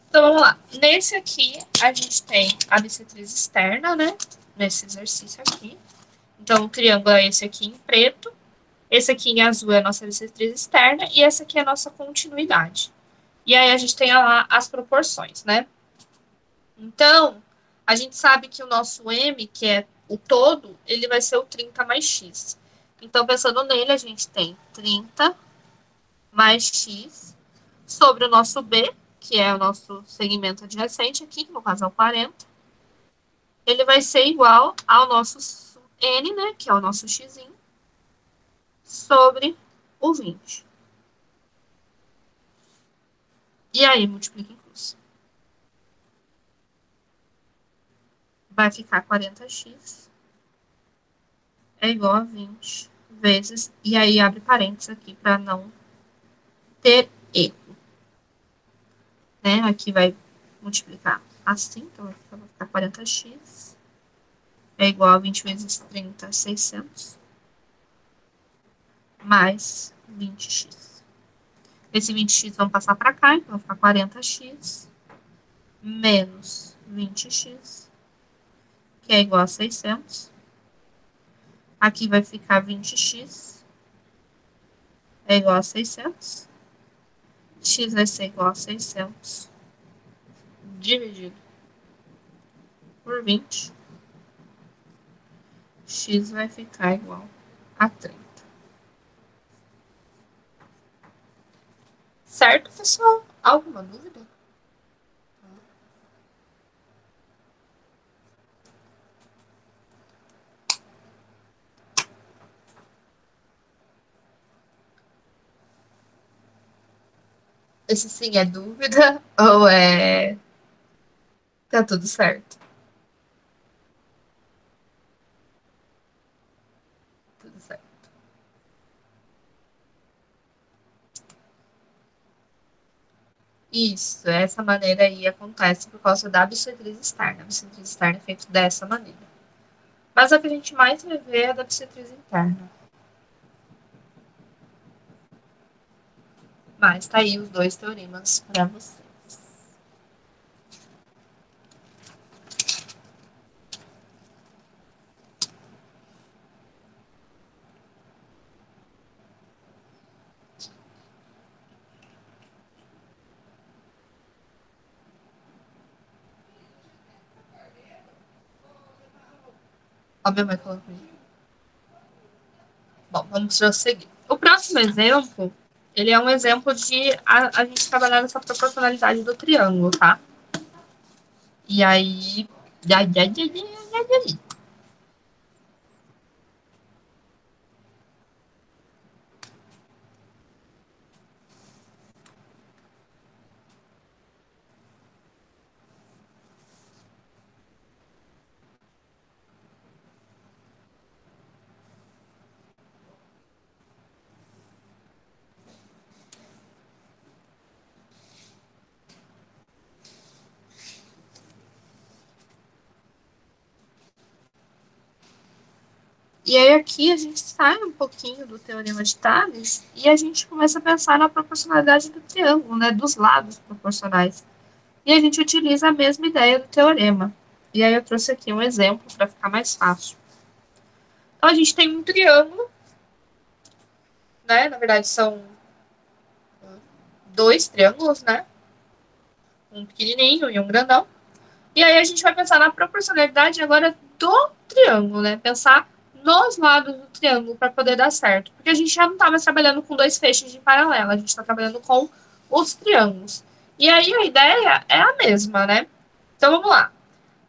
Então, vamos lá. Nesse aqui, a gente tem a bissetriz externa, né? Nesse exercício aqui. Então, o triângulo é esse aqui em preto. Esse aqui em azul é a nossa bissetriz externa. E essa aqui é a nossa continuidade. E aí, a gente tem lá as proporções, né? Então, a gente sabe que o nosso M, que é o todo, ele vai ser o 30 mais X. Então, pensando nele, a gente tem 30 mais X sobre o nosso B, que é o nosso segmento adjacente aqui, que no caso é o 40, ele vai ser igual ao nosso N, né, que é o nosso X, sobre o 20. E aí, multiplica em cruz. Vai ficar 40x é igual a 20 vezes, e aí abre parênteses aqui para não ter erro. Né? Aqui vai multiplicar assim, então vai ficar 40x é igual a 20 vezes 30, 600, mais 20x. Esse 20x vão passar para cá, então vai ficar 40x, menos 20x, que é igual a 600. Aqui vai ficar 20x, é igual a 600. X vai ser igual a 600, dividido por 20. X vai ficar igual a 30. Certo, pessoal? Alguma dúvida? Esse sim é dúvida ou é. Tá tudo certo? Tudo certo. Isso, essa maneira aí acontece por causa da bissetriz externa. A bissetriz externa é feita dessa maneira. Mas a que a gente mais vai ver é da bissetriz interna. Mas tá aí os dois teoremas para vocês. Ó, minha mãe falando comigo. Bom, vamos prosseguir. O próximo exemplo, ele é um exemplo de a gente trabalhar nessa proporcionalidade do triângulo, tá? E aí. E aí aqui a gente sai um pouquinho do teorema de Tales e a gente começa a pensar na proporcionalidade do triângulo, né, dos lados proporcionais. E a gente utiliza a mesma ideia do teorema. E aí eu trouxe aqui um exemplo para ficar mais fácil. Então a gente tem um triângulo, né, na verdade são dois triângulos, né, um pequenininho e um grandão. E aí a gente vai pensar na proporcionalidade agora do triângulo, né, pensar nos lados do triângulo para poder dar certo. Porque a gente já não está mais trabalhando com dois feixes de paralelo, a gente está trabalhando com os triângulos. E aí a ideia é a mesma, né? Então vamos lá.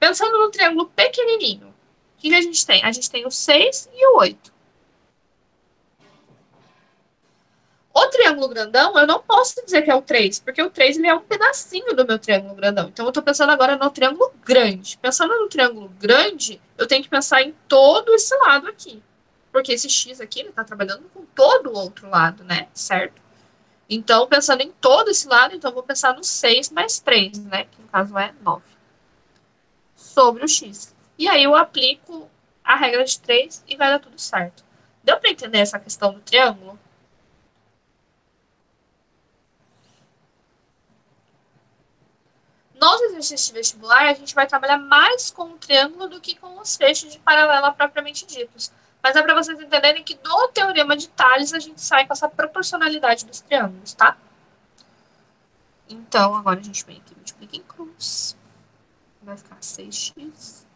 Pensando no triângulo pequenininho, o que a gente tem? A gente tem o 6 e o 8. O triângulo grandão, eu não posso dizer que é o 3, porque o 3 ele é um pedacinho do meu triângulo grandão. Então eu estou pensando agora no triângulo grande. Pensando no triângulo grande, eu tenho que pensar em todo esse lado aqui. Porque esse X aqui, ele está trabalhando com todo o outro lado, né? Certo? Então, pensando em todo esse lado, então eu vou pensar no 6 mais 3, né? Que no caso é 9. Sobre o X. E aí eu aplico a regra de 3 e vai dar tudo certo. Deu para entender essa questão do triângulo? Nos exercícios de vestibular, a gente vai trabalhar mais com o triângulo do que com os feixes de paralela propriamente ditos. Mas é para vocês entenderem que do teorema de Tales a gente sai com essa proporcionalidade dos triângulos, tá? Então, agora a gente vem aqui, multiplica em cruz. Vai ficar 6x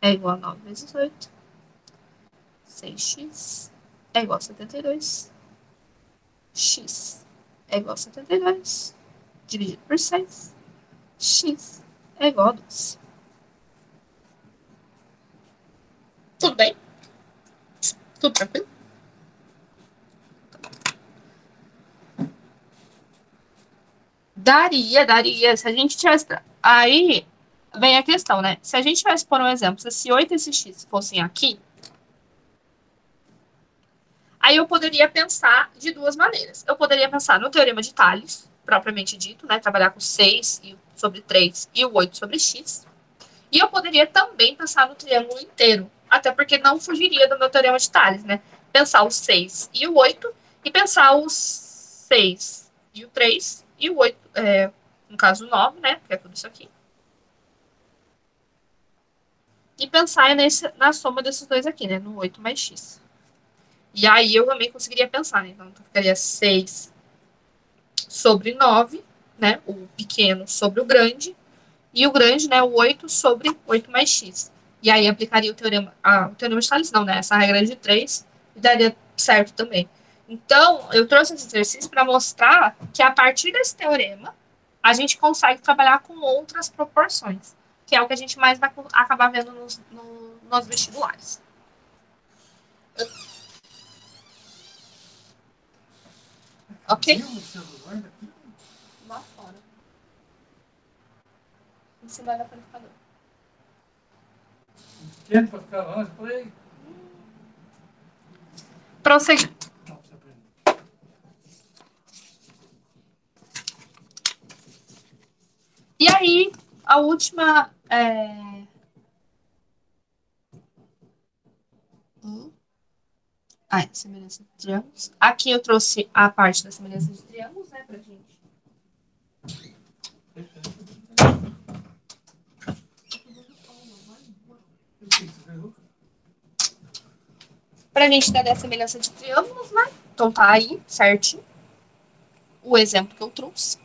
é igual a 9 vezes 8. 6x é igual a 72. X é igual a 72. Dividido por 6. X é igual a 12. Tudo bem? Tudo tranquilo? Daria. Se a gente tivesse. Aí vem a questão, né? Se a gente tivesse, por um exemplo, se esse 8 e esse x fossem aqui, aí eu poderia pensar de duas maneiras. Eu poderia pensar no teorema de Tales, propriamente dito, né? Trabalhar com 6 sobre 3 e o 8 sobre x. E eu poderia também pensar no triângulo inteiro, até porque não fugiria do meu teorema de Tales, né? Pensar o 6 e o 8 e pensar os 6 e o 3 e o 8, no caso o 9, né? Que é tudo isso aqui. E pensar na soma desses dois aqui, né? No 8 mais x. E aí eu também conseguiria pensar, né? Então ficaria 6 sobre 9, né? O pequeno sobre o grande. E o grande, né? O 8 sobre 8 mais x. E aí aplicaria o teorema de Tales, não, né? Essa regra de 3 e daria certo também. Então, eu trouxe esse exercício para mostrar que a partir desse teorema, a gente consegue trabalhar com outras proporções, que é o que a gente mais vai acabar vendo nos vestibulares. Ok? Lá fora. Em cima da panificadora. Tempo para ficar lá, eu falei. Prosseguindo. E aí, a última. Semelhança de triângulos. Aqui eu trouxe a parte da semelhança de triângulos, né, pra gente. Pra gente entender a semelhança de triângulos, né? Então tá aí, certinho. O exemplo que eu trouxe.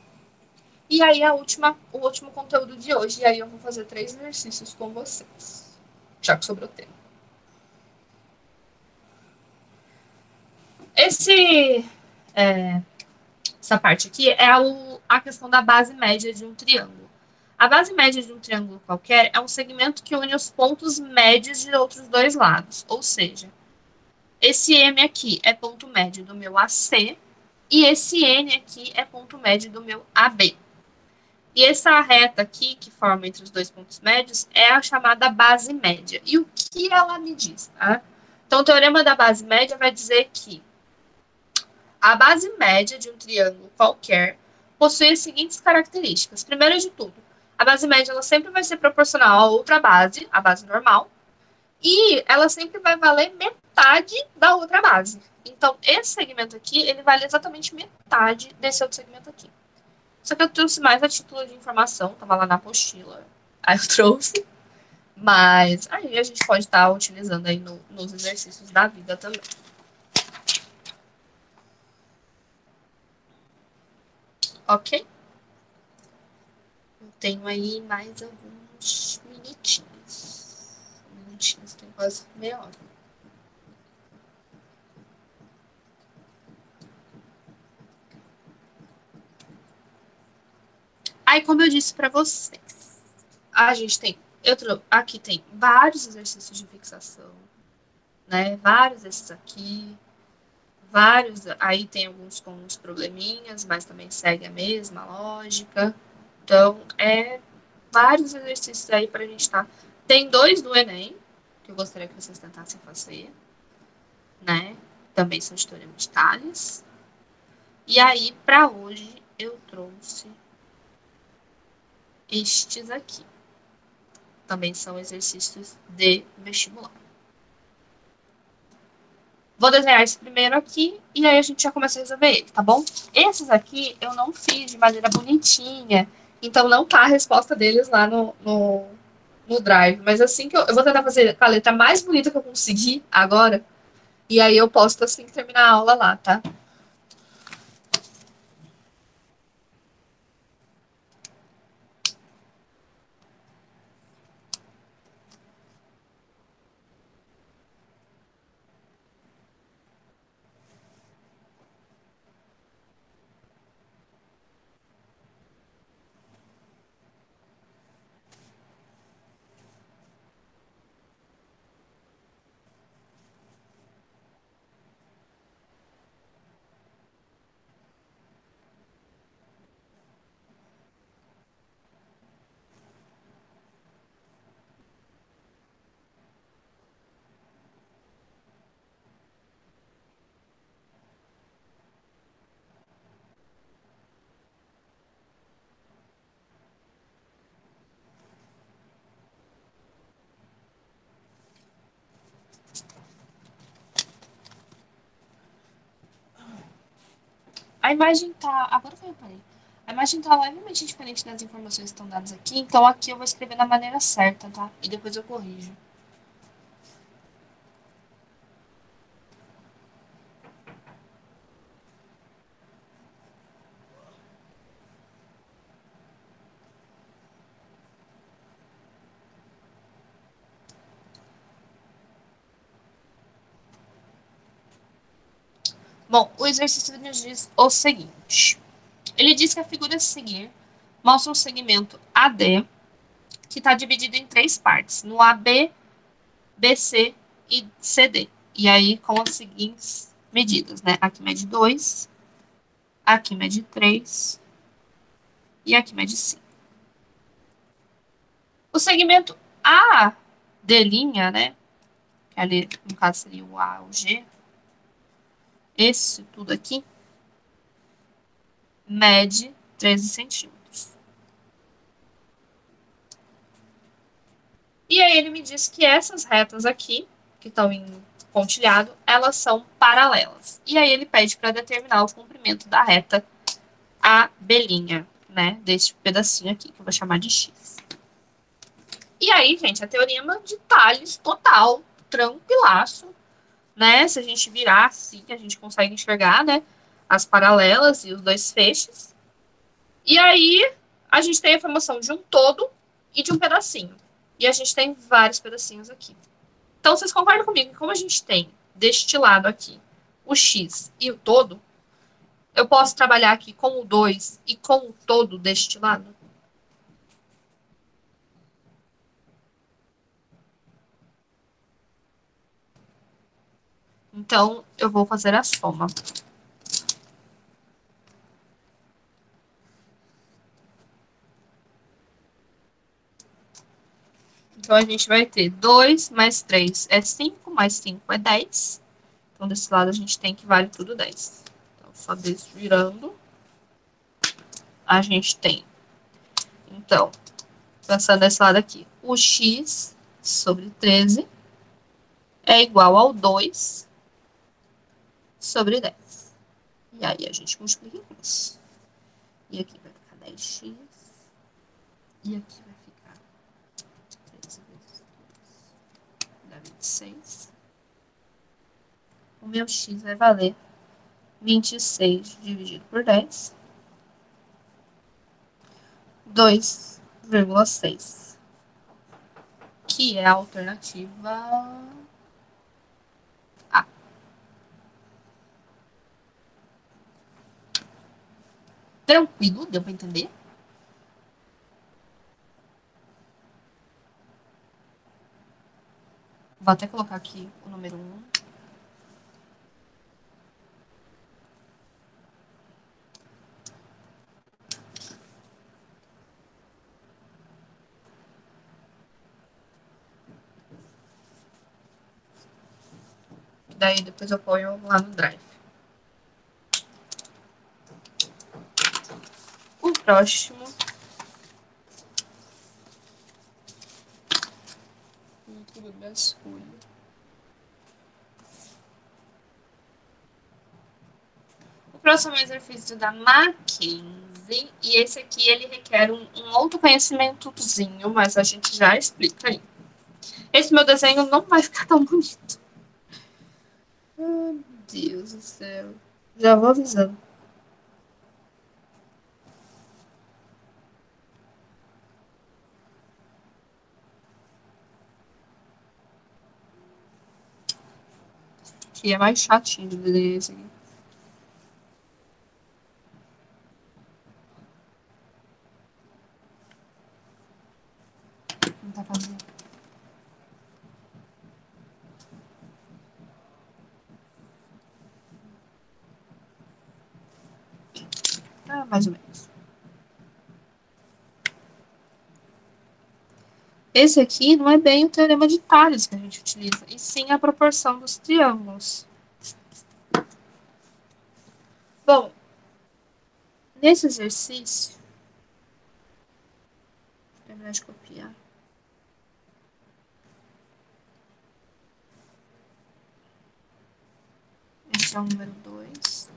E aí o último conteúdo de hoje. E aí eu vou fazer 3 exercícios com vocês. Já que sobrou tempo. Essa parte aqui é a questão da base média de um triângulo. A base média de um triângulo qualquer é um segmento que une os pontos médios de outros dois lados. Ou seja, esse M aqui é ponto médio do meu AC e esse N aqui é ponto médio do meu AB. E essa reta aqui, que forma entre os dois pontos médios, é a chamada base média. E o que ela me diz? Tá? Então, o teorema da base média vai dizer que a base média de um triângulo qualquer possui as seguintes características. Primeiro de tudo, a base média ela sempre vai ser proporcional a outra base, a base normal, e ela sempre vai valer metade da outra base. Então, esse segmento aqui, ele vale exatamente metade desse outro segmento aqui. Só que eu trouxe mais a título de informação, estava lá na apostila. Aí eu trouxe. Mas aí a gente pode estar utilizando aí nos exercícios da vida também. Ok? Eu tenho aí mais alguns minutinhos. Minutinhos, tem quase meia hora. Aí, como eu disse para vocês, a gente tem. Aqui tem vários exercícios de fixação, né? Vários desses aqui. Vários. Aí tem alguns com uns probleminhas, mas também segue a mesma lógica. Então, vários exercícios aí para a gente estar. Tem 2 do Enem, que eu gostaria que vocês tentassem fazer, né? Também são de teorema de Tales. E aí, para hoje, eu trouxe estes aqui. Também são exercícios de vestibular. Vou desenhar esse primeiro aqui e aí a gente já começa a resolver ele, tá bom? Esses aqui eu não fiz de maneira bonitinha, então não tá a resposta deles lá no Drive. Mas assim que eu vou tentar fazer com a letra mais bonita que eu conseguir agora, e aí eu posto assim que terminar a aula lá, tá? A imagem tá. Agora que eu reparei. A imagem tá levemente diferente das informações que estão dadas aqui, então aqui eu vou escrever da maneira certa, tá? E depois eu corrijo. Bom, o exercício nos diz o seguinte. Ele diz que a figura a seguir mostra um segmento AD que está dividido em três partes, no AB, BC e CD. E aí com as seguintes medidas, né? Aqui mede 2, aqui mede 3 e aqui mede 5. O segmento AD', né? Que ali, no caso, seria o A, o G. Esse tudo aqui mede 13 centímetros. E aí ele me diz que essas retas aqui, que estão em pontilhado, elas são paralelas. E aí ele pede para determinar o comprimento da reta AB', né? Deste pedacinho aqui, que eu vou chamar de X. E aí, gente, a teorema de Tales total, tranquilaço, né? Se a gente virar assim, a gente consegue enxergar, né? As paralelas e os dois feixes. E aí, a gente tem a formação de um todo e de um pedacinho. E a gente tem vários pedacinhos aqui. Então, vocês concordam comigo que como a gente tem deste lado aqui o X e o todo, eu posso trabalhar aqui com o 2 e com o todo deste lado? Então, eu vou fazer a soma. Então, a gente vai ter 2 mais 3 é 5, mais 5 é 10. Então, desse lado, a gente tem que vale tudo 10. Então, só desvirando, a gente tem. Então, pensando desse lado aqui, o x sobre 13 é igual ao 2 sobre 10. E aí, a gente multiplica com isso. E aqui vai ficar 10x. E aqui vai ficar 13 vezes 2, dá 26. O meu x vai valer 26 dividido por 10, 2,6, que é a alternativa A. Tranquilo? Deu para entender? Vou até colocar aqui o número 1. Daí depois eu ponho lá no Drive. O próximo. O próximo exercício da Mackenzie. E esse aqui ele requer um outro conhecimentozinho, mas a gente já explica aí. Esse meu desenho não vai ficar tão bonito. Meu Deus do céu. Já vou avisando. Que é mais chatinho de desenhar esse aqui. Não tá fazendo. Ah, mais ou menos. Esse aqui não é bem o teorema de Tales que a gente utiliza, e sim a proporção dos triângulos. Bom, nesse exercício, vou terminar de copiar. Esse é o número 2.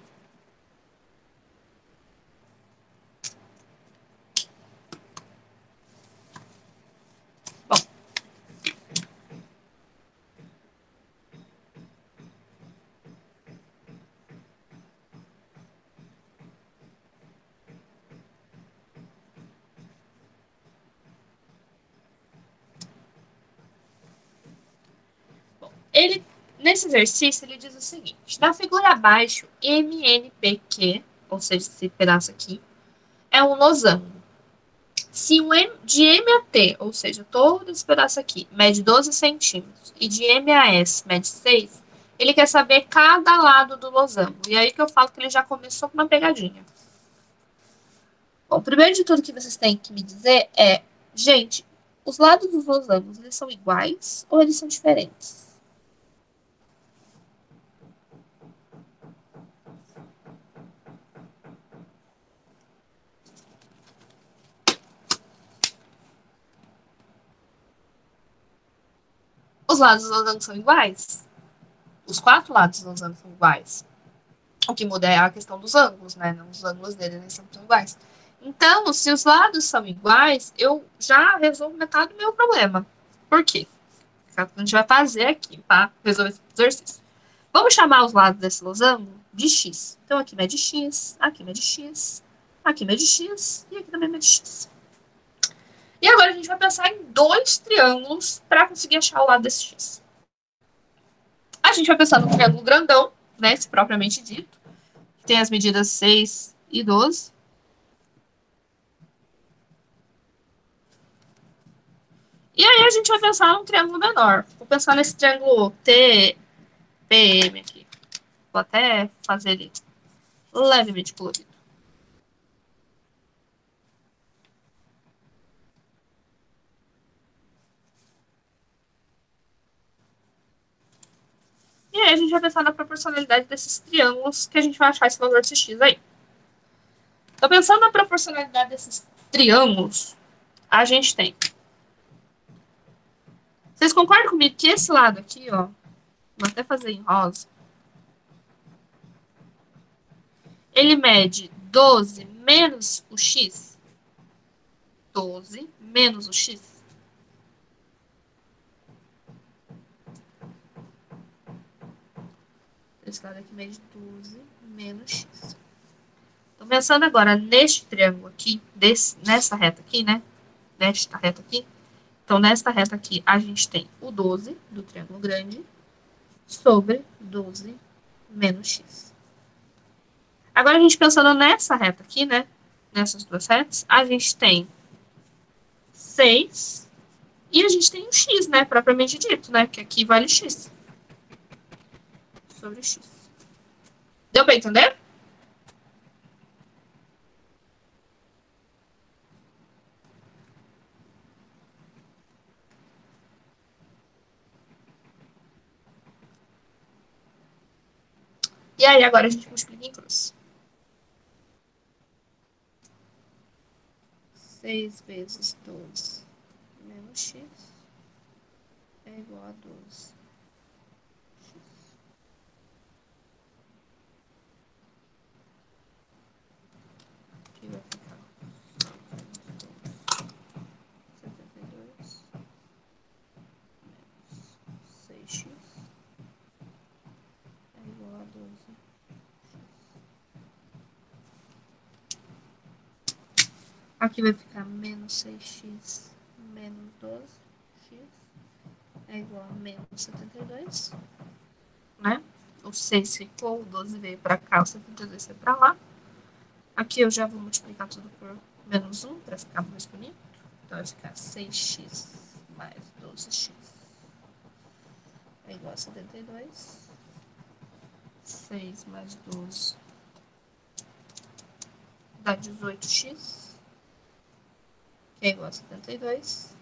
Ele, nesse exercício, ele diz o seguinte. Na figura abaixo, MNPQ, ou seja, esse pedaço aqui, é um losango. Se o M, de M a T, ou seja, todo esse pedaço aqui, mede 12 centímetros, e de M a S mede 6, ele quer saber cada lado do losango. E aí que eu falo que ele já começou com uma pegadinha. Bom, primeiro de tudo que vocês têm que me dizer é, gente, os lados dos losangos, eles são iguais ou eles são diferentes? Os lados dos losangos são iguais? Os 4 lados dos losangos são iguais. O que muda é a questão dos ângulos, né? Os ângulos dele nem sempre são iguais. Então, se os lados são iguais, eu já resolvo metade do meu problema. Por quê? É o que a gente vai fazer aqui para resolver esse exercício. Vamos chamar os lados desse losango de x. Então, aqui mede x, aqui mede x, aqui mede x e aqui também mede x. E agora a gente vai pensar em 2 triângulos para conseguir achar o lado desse x. A gente vai pensar no triângulo grandão, né, esse propriamente dito, que tem as medidas 6 e 12. E aí a gente vai pensar num triângulo menor. Vou pensar nesse triângulo TPM aqui. Vou até fazer ele levemente colorido. E aí a gente vai pensar na proporcionalidade desses triângulos que a gente vai achar esse valor desse x aí. Então, pensando na proporcionalidade desses triângulos, a gente tem. Vocês concordam comigo que esse lado aqui, ó, vou até fazer em rosa, ele mede 12 menos o x? 12 menos o x? Esse lado aqui mede 12 menos x. Então, pensando agora neste triângulo aqui, nessa reta aqui, né? Nesta reta aqui. Então, nesta reta aqui, a gente tem o 12 do triângulo grande sobre 12 menos x. Agora, a gente pensando nessa reta aqui, né? Nessas duas retas, a gente tem 6 e a gente tem o x, né? Propriamente dito, né? Que aqui vale x sobre x. Deu pra entender? E aí, agora a gente multiplica em cruz. 6 vezes 12 menos x é igual a 12. Aqui vai ficar 72 menos 6x é igual a 12. Aqui vai ficar menos 6x menos 12x é igual a menos 72, né? O 6 ficou, o 12 veio para cá, o 72 veio para lá. Aqui eu já vou multiplicar tudo por menos 1 para ficar mais bonito. Então vai ficar 6x mais 12x é igual a 72. 6 mais 12 dá 18x, que é igual a 72.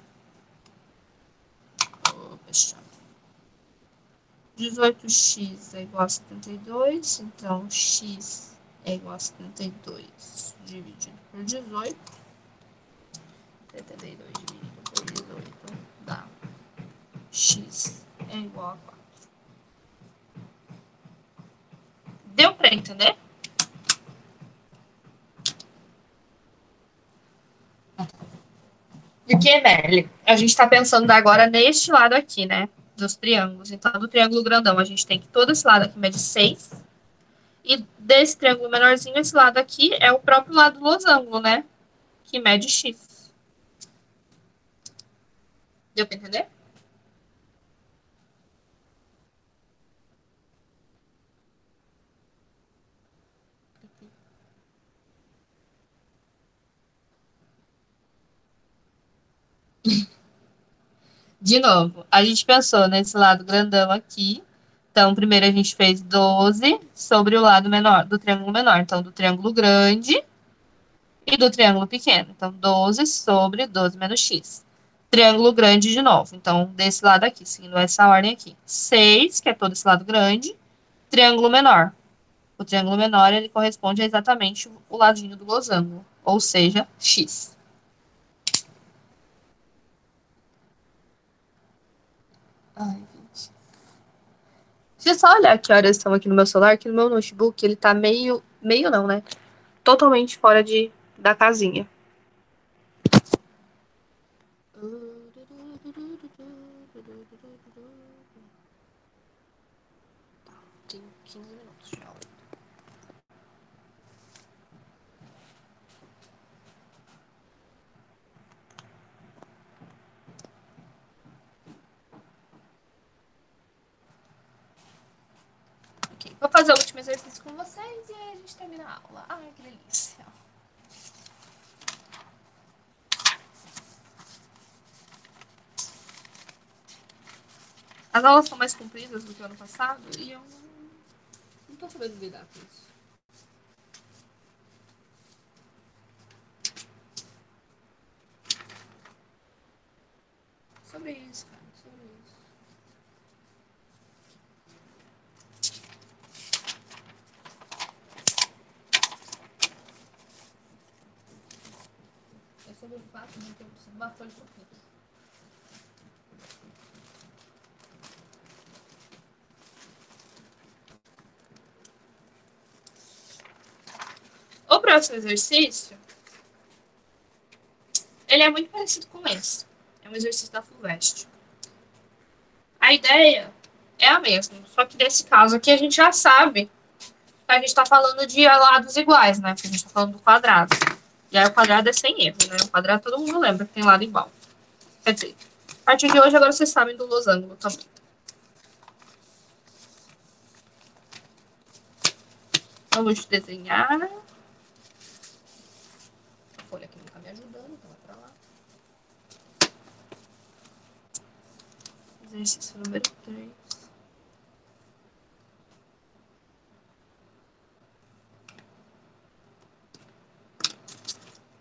Vou fechar. 18x é igual a 72, então x é igual a 72 dividido por 18. 72 dividido por 18 dá x é igual a 4. Deu para entender? Porque, Merle, a gente está pensando agora neste lado aqui, né? Dos triângulos. Então, do triângulo grandão, a gente tem que todo esse lado aqui mede 6. E desse triângulo menorzinho, esse lado aqui é o próprio lado do losango, né? Que mede x. Deu para entender? De novo, a gente pensou nesse lado grandão aqui. Então, primeiro a gente fez 12 sobre o lado menor, do triângulo menor. Então, do triângulo grande e do triângulo pequeno. Então, 12 sobre 12 menos x. Triângulo grande de novo. Então, desse lado aqui, seguindo essa ordem aqui. 6, que é todo esse lado grande. Triângulo menor. O triângulo menor, ele corresponde a exatamente o ladinho do losango. Ou seja, x. Ai, gente. Deixa eu só olhar que horas estão aqui no meu celular, que no meu notebook ele tá meio. Meio não, né? Totalmente fora da casinha. Tem 15 minutos de aula. Ok, vou fazer o último exercício com vocês e aí a gente termina a aula. Ai, que delícia. As aulas são mais compridas do que o ano passado e eu não tô sabendo lidar com isso. Sobre isso, cara, sobre isso. É sobre o fato de que eu preciso de uma folha sulfite. O próximo exercício, ele é muito parecido com esse. É um exercício da FUVEST. A ideia é a mesma, só que nesse caso aqui a gente já sabe que a gente está falando de lados iguais, né? Porque a gente está falando do quadrado. E aí o quadrado é sem erro, né? O quadrado todo mundo lembra que tem lado igual. Quer dizer, a partir de hoje agora vocês sabem do losango também. Vamos desenhar. A folha aqui não tá me ajudando, então vai pra lá. Exercício número 3.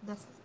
Da FUVEST.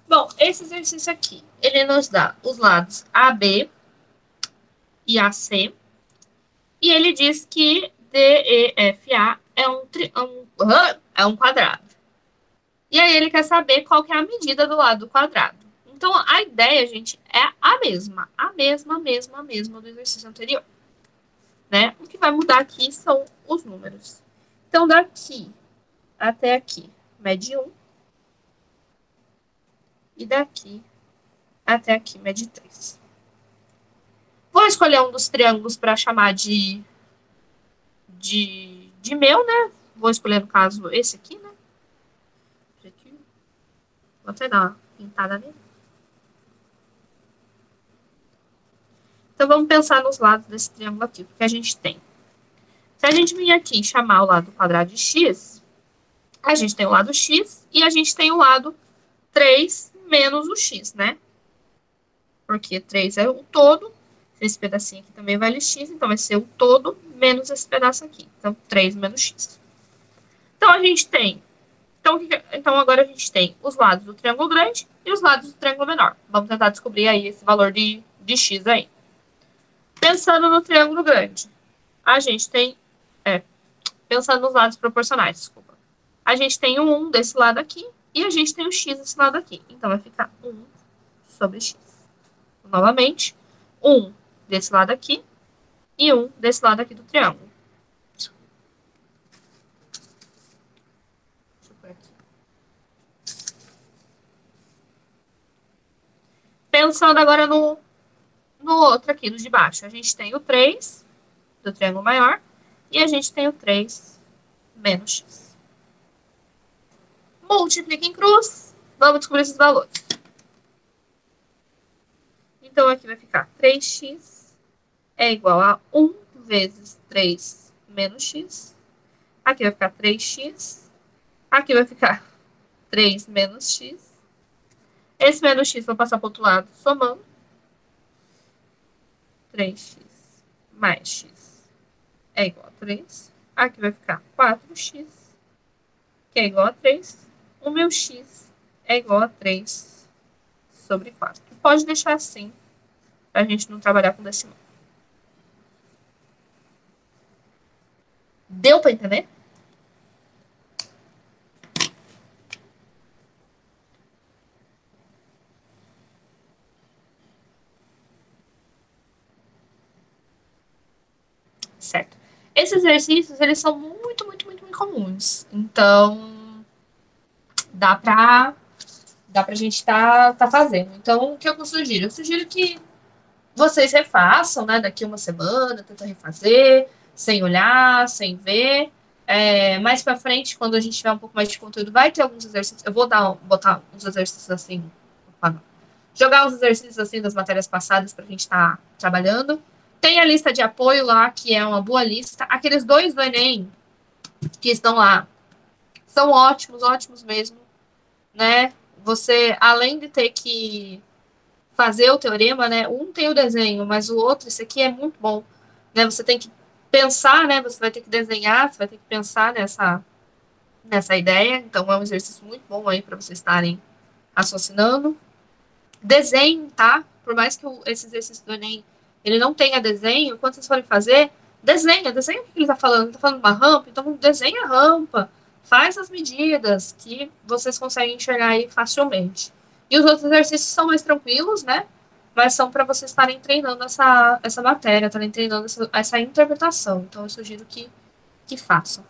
Bom, esse exercício aqui, ele nos dá os lados AB e AC, e ele diz que DEFA é um quadrado. E aí ele quer saber qual que é a medida do lado do quadrado. Então, a ideia, gente, é a mesma do exercício anterior. Né? O que vai mudar aqui são os números. Então, daqui até aqui, mede 1. E daqui até aqui, mede 3. Vou escolher um dos triângulos para chamar de meu, né? Vou escolher, no caso, esse aqui, né? Aqui. Vou até dar uma pintada nele. Então, vamos pensar nos lados desse triângulo aqui. O que a gente tem? Se a gente vir aqui e chamar o lado quadrado de x, a gente tem o lado x e a gente tem o lado 3 menos o x, né? Porque 3 é o todo. Esse pedacinho aqui também vale x, então vai ser o todo menos esse pedaço aqui. Então, 3 menos x. Então, a gente tem... Então, agora a gente tem os lados do triângulo grande e os lados do triângulo menor. Vamos tentar descobrir aí esse valor de x aí. Pensando no triângulo grande, a gente tem... pensando nos lados proporcionais, desculpa. A gente tem um 1 desse lado aqui e a gente tem um x desse lado aqui. Então, vai ficar 1 sobre x. Novamente, 1 desse lado aqui e 1 desse lado aqui do triângulo. Deixa eu pôr aqui. Pensando agora no outro aqui, no de baixo. A gente tem o 3 do triângulo maior e a gente tem o 3 menos x. Multiplica em cruz. Vamos descobrir esses valores. Então, aqui vai ficar 3x é igual a 1 vezes 3 menos x. Aqui vai ficar 3x. Aqui vai ficar 3 menos x. Esse menos x vai passar para o outro lado, somando. 3x mais x é igual a 3. Aqui vai ficar 4x, que é igual a 3. O meu x é igual a 3 sobre 4. Pode deixar assim, para a gente não trabalhar com decimal. Deu para entender? Certo. Esses exercícios, eles são muito, muito, muito, muito comuns. Então, dá pra gente tá fazendo. Então, o que eu sugiro? Eu sugiro que vocês refaçam, né, daqui uma semana, tentam refazer, sem olhar, sem ver. Mais pra frente, quando a gente tiver um pouco mais de conteúdo, vai ter alguns exercícios. Eu vou botar uns exercícios assim. Opa, não. Jogar uns exercícios assim das matérias passadas pra gente estar trabalhando. Tem a lista de apoio lá, que é uma boa lista. Aqueles 2 do Enem que estão lá são ótimos, ótimos mesmo, né? Você, além de ter que fazer o teorema, né? Um tem o desenho, mas o outro, esse aqui é muito bom, né? Você tem que pensar, né? Você vai ter que desenhar, você vai ter que pensar nessa ideia. Então, é um exercício muito bom aí para vocês estarem raciocinando. Desenho, tá? Por mais que esse exercício do Enem ele não tenha desenho, quando vocês forem fazer, desenha o que ele está falando. Ele está falando de uma rampa, então desenha a rampa, faz as medidas que vocês conseguem enxergar aí facilmente. E os outros exercícios são mais tranquilos, né? Mas são para vocês estarem treinando essa matéria, estarem treinando essa interpretação. Então, eu sugiro que façam.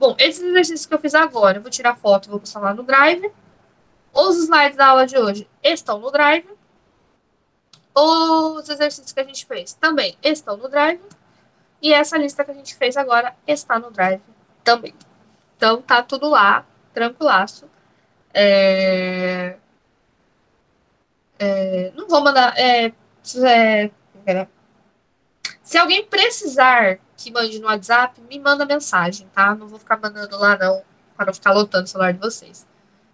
Bom, esses exercícios que eu fiz agora, eu vou tirar foto e vou postar lá no Drive. Os slides da aula de hoje estão no Drive. Os exercícios que a gente fez também estão no Drive. E essa lista que a gente fez agora está no Drive também. Então, tá tudo lá, tranquilaço. Não vou mandar... se alguém precisar que mande no WhatsApp, me manda mensagem, tá? Não vou ficar mandando lá, não, para não ficar lotando o celular de vocês.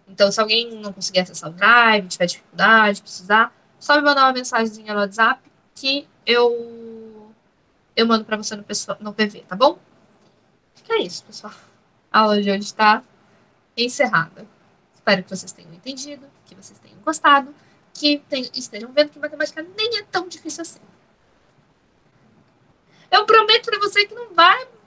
Então, se alguém não conseguir acessar o Drive, tiver dificuldade, precisar, só me mandar uma mensagenzinha no WhatsApp que eu mando para você no PV, tá bom? Acho que é isso, pessoal. A aula de hoje está encerrada. Espero que vocês tenham entendido, que vocês tenham gostado, que estejam vendo que matemática nem é tão difícil assim. Eu prometo para você que não vai